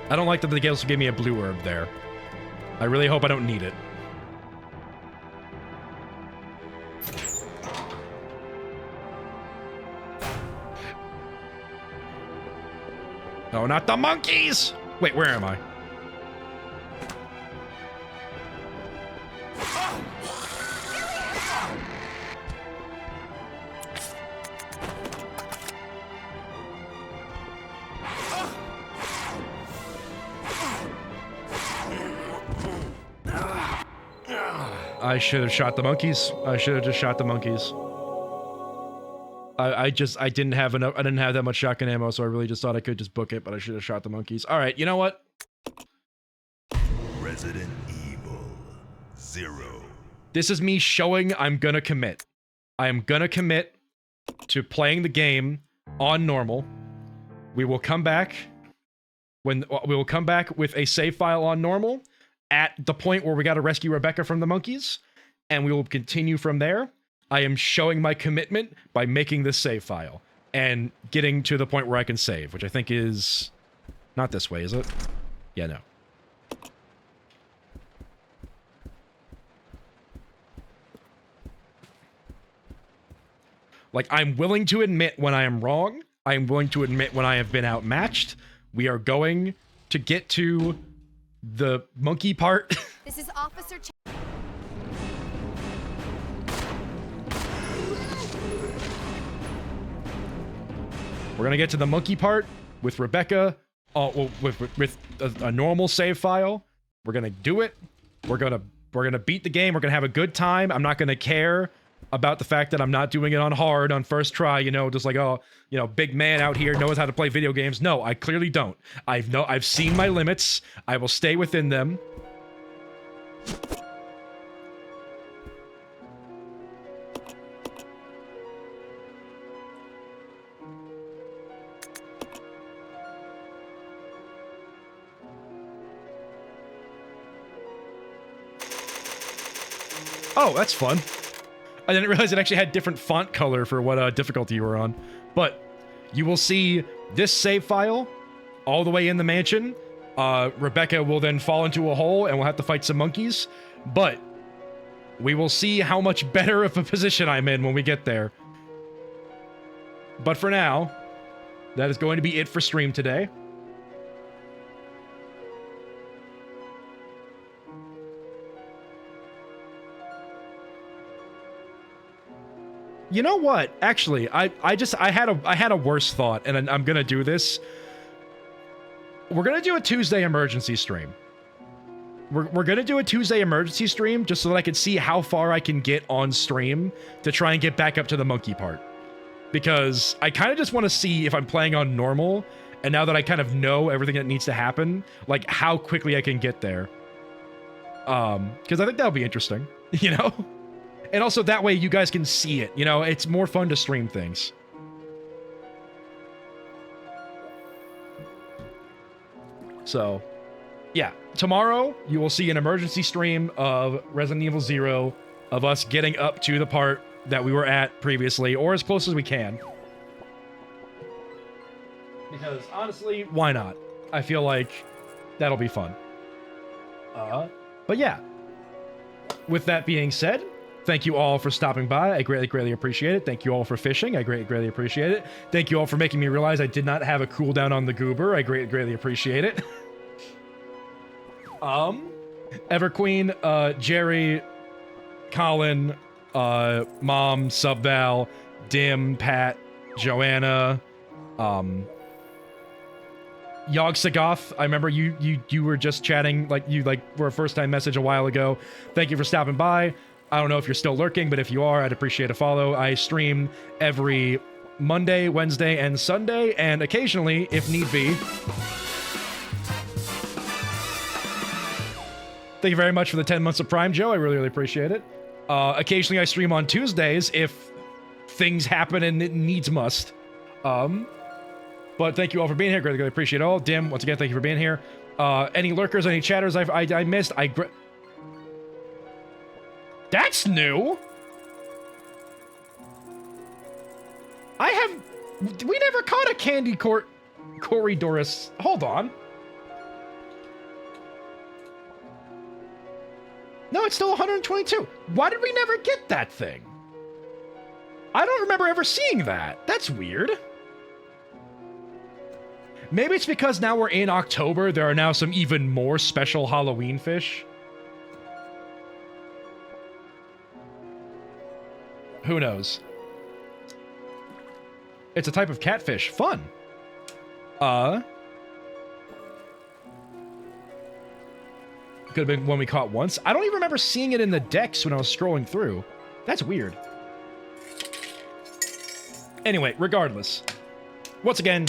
I don't like that they also gave me a blue herb there. I really hope I don't need it. Oh, not the monkeys! Wait, where am I? I should have shot the monkeys. I should have just shot the monkeys. I didn't have enough. I didn't have that much shotgun ammo, so I really just thought I could just book it, but I should have shot the monkeys. All right, you know what? Resident Evil 0. This is me showing I'm gonna commit. I am gonna commit to playing the game on normal. We will come back with a save file on normal at the point where we got to rescue Rebecca from the monkeys, and we will continue from there. I am showing my commitment by making this save file and getting to the point where I can save, which I think is not this way, is it? Yeah, no. Like, I'm willing to admit when I am wrong. I am willing to admit when I have been outmatched. We are going to get to the monkey part. This is Officer We're gonna get to the monkey part with Rebecca, with a normal save file. We're gonna do it. We're gonna beat the game. We're gonna have a good time. I'm not gonna care about the fact that I'm not doing it on hard on first try. You know, just like, oh, you know, big man out here knows how to play video games. No, I clearly don't. I've seen my limits. I will stay within them. Oh, that's fun. I didn't realize it actually had different font color for what difficulty you were on. But you will see this save file all the way in the mansion. Rebecca will then fall into a hole and we'll have to fight some monkeys. But we will see how much better of a position I'm in when we get there. But for now, that is going to be it for stream today. You know what? Actually, I had a worse thought, and I'm gonna do this. We're gonna do a Tuesday emergency stream. We're gonna do a Tuesday emergency stream just so that I can see how far I can get on stream to try and get back up to the monkey part. Because I kind of just want to see if I'm playing on normal, and now that I kind of know everything that needs to happen, like how quickly I can get there. Because I think that'll be interesting, you know? And also that way you guys can see it, you know? It's more fun to stream things. So, yeah. Tomorrow, you will see an emergency stream of Resident Evil 0 of us getting up to the part that we were at previously, or as close as we can. Because, honestly, why not? I feel like that'll be fun. But yeah. With that being said, thank you all for stopping by. I greatly, greatly appreciate it. Thank you all for fishing. I greatly, greatly appreciate it. Thank you all for making me realize I did not have a cooldown on the goober. I greatly, greatly appreciate it. Everqueen, Jerry, Colin, Mom, Subval, Dim, Pat, Joanna, Yog Sagoth, I remember you were just chatting, like you were a first-time message a while ago. Thank you for stopping by. I don't know if you're still lurking, but if you are, I'd appreciate a follow. I stream every Monday, Wednesday, and Sunday, and occasionally, if need be. Thank you very much for the 10 months of Prime, Joe. I really, really appreciate it. Occasionally, I stream on Tuesdays if things happen and it needs must. But thank you all for being here. Greatly, greatly appreciate it all. Dim, once again, thank you for being here. Any lurkers, any chatters I missed, That's new! We never caught a candy Corydorus. Hold on. No, it's still 122. Why did we never get that thing? I don't remember ever seeing that. That's weird. Maybe it's because now we're in October, there are now some even more special Halloween fish. Who knows? It's a type of catfish. Fun. Could have been one we caught once. I don't even remember seeing it in the decks when I was scrolling through. That's weird. Anyway, regardless. Once again,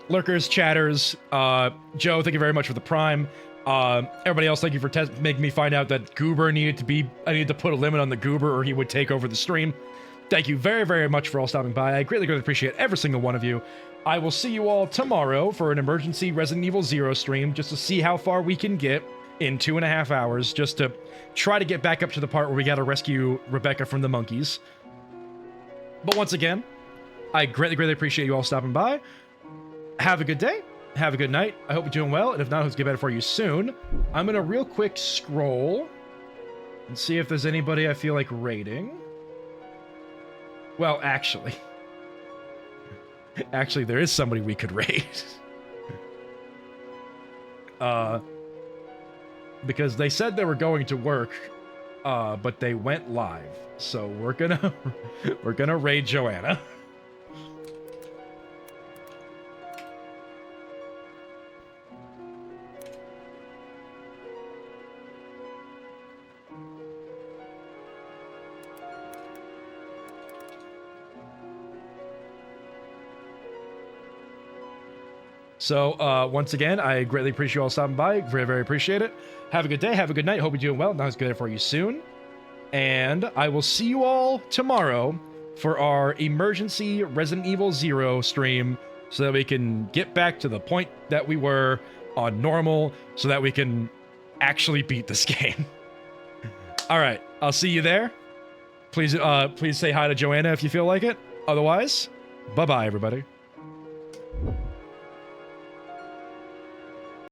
lurkers, chatters, Joe, thank you very much for the prime. Everybody else, thank you for making me find out that Goober I needed to put a limit on the Goober or he would take over the stream. Thank you very, very much for all stopping by. I greatly, greatly appreciate every single one of you. I will see you all tomorrow for an emergency Resident Evil 0 stream, just to see how far we can get in 2.5 hours, just to try to get back up to the part where we gotta rescue Rebecca from the monkeys. But once again, I greatly, greatly appreciate you all stopping by. Have a good day. Have a good night. I hope you're doing well, and if not, I hope to get better for you soon. I'm gonna real quick scroll and see if there's anybody I feel like raiding. Well, actually, there is somebody we could raid. Because they said they were going to work, but they went live. So we're gonna raid Joanna. So, once again, I greatly appreciate you all stopping by. Very, very appreciate it. Have a good day. Have a good night. Hope you're doing well. Not as good for you soon. And I will see you all tomorrow for our emergency Resident Evil 0 stream so that we can get back to the point that we were on normal so that we can actually beat this game. All right. I'll see you there. Please say hi to Joanna if you feel like it. Otherwise, bye-bye, everybody.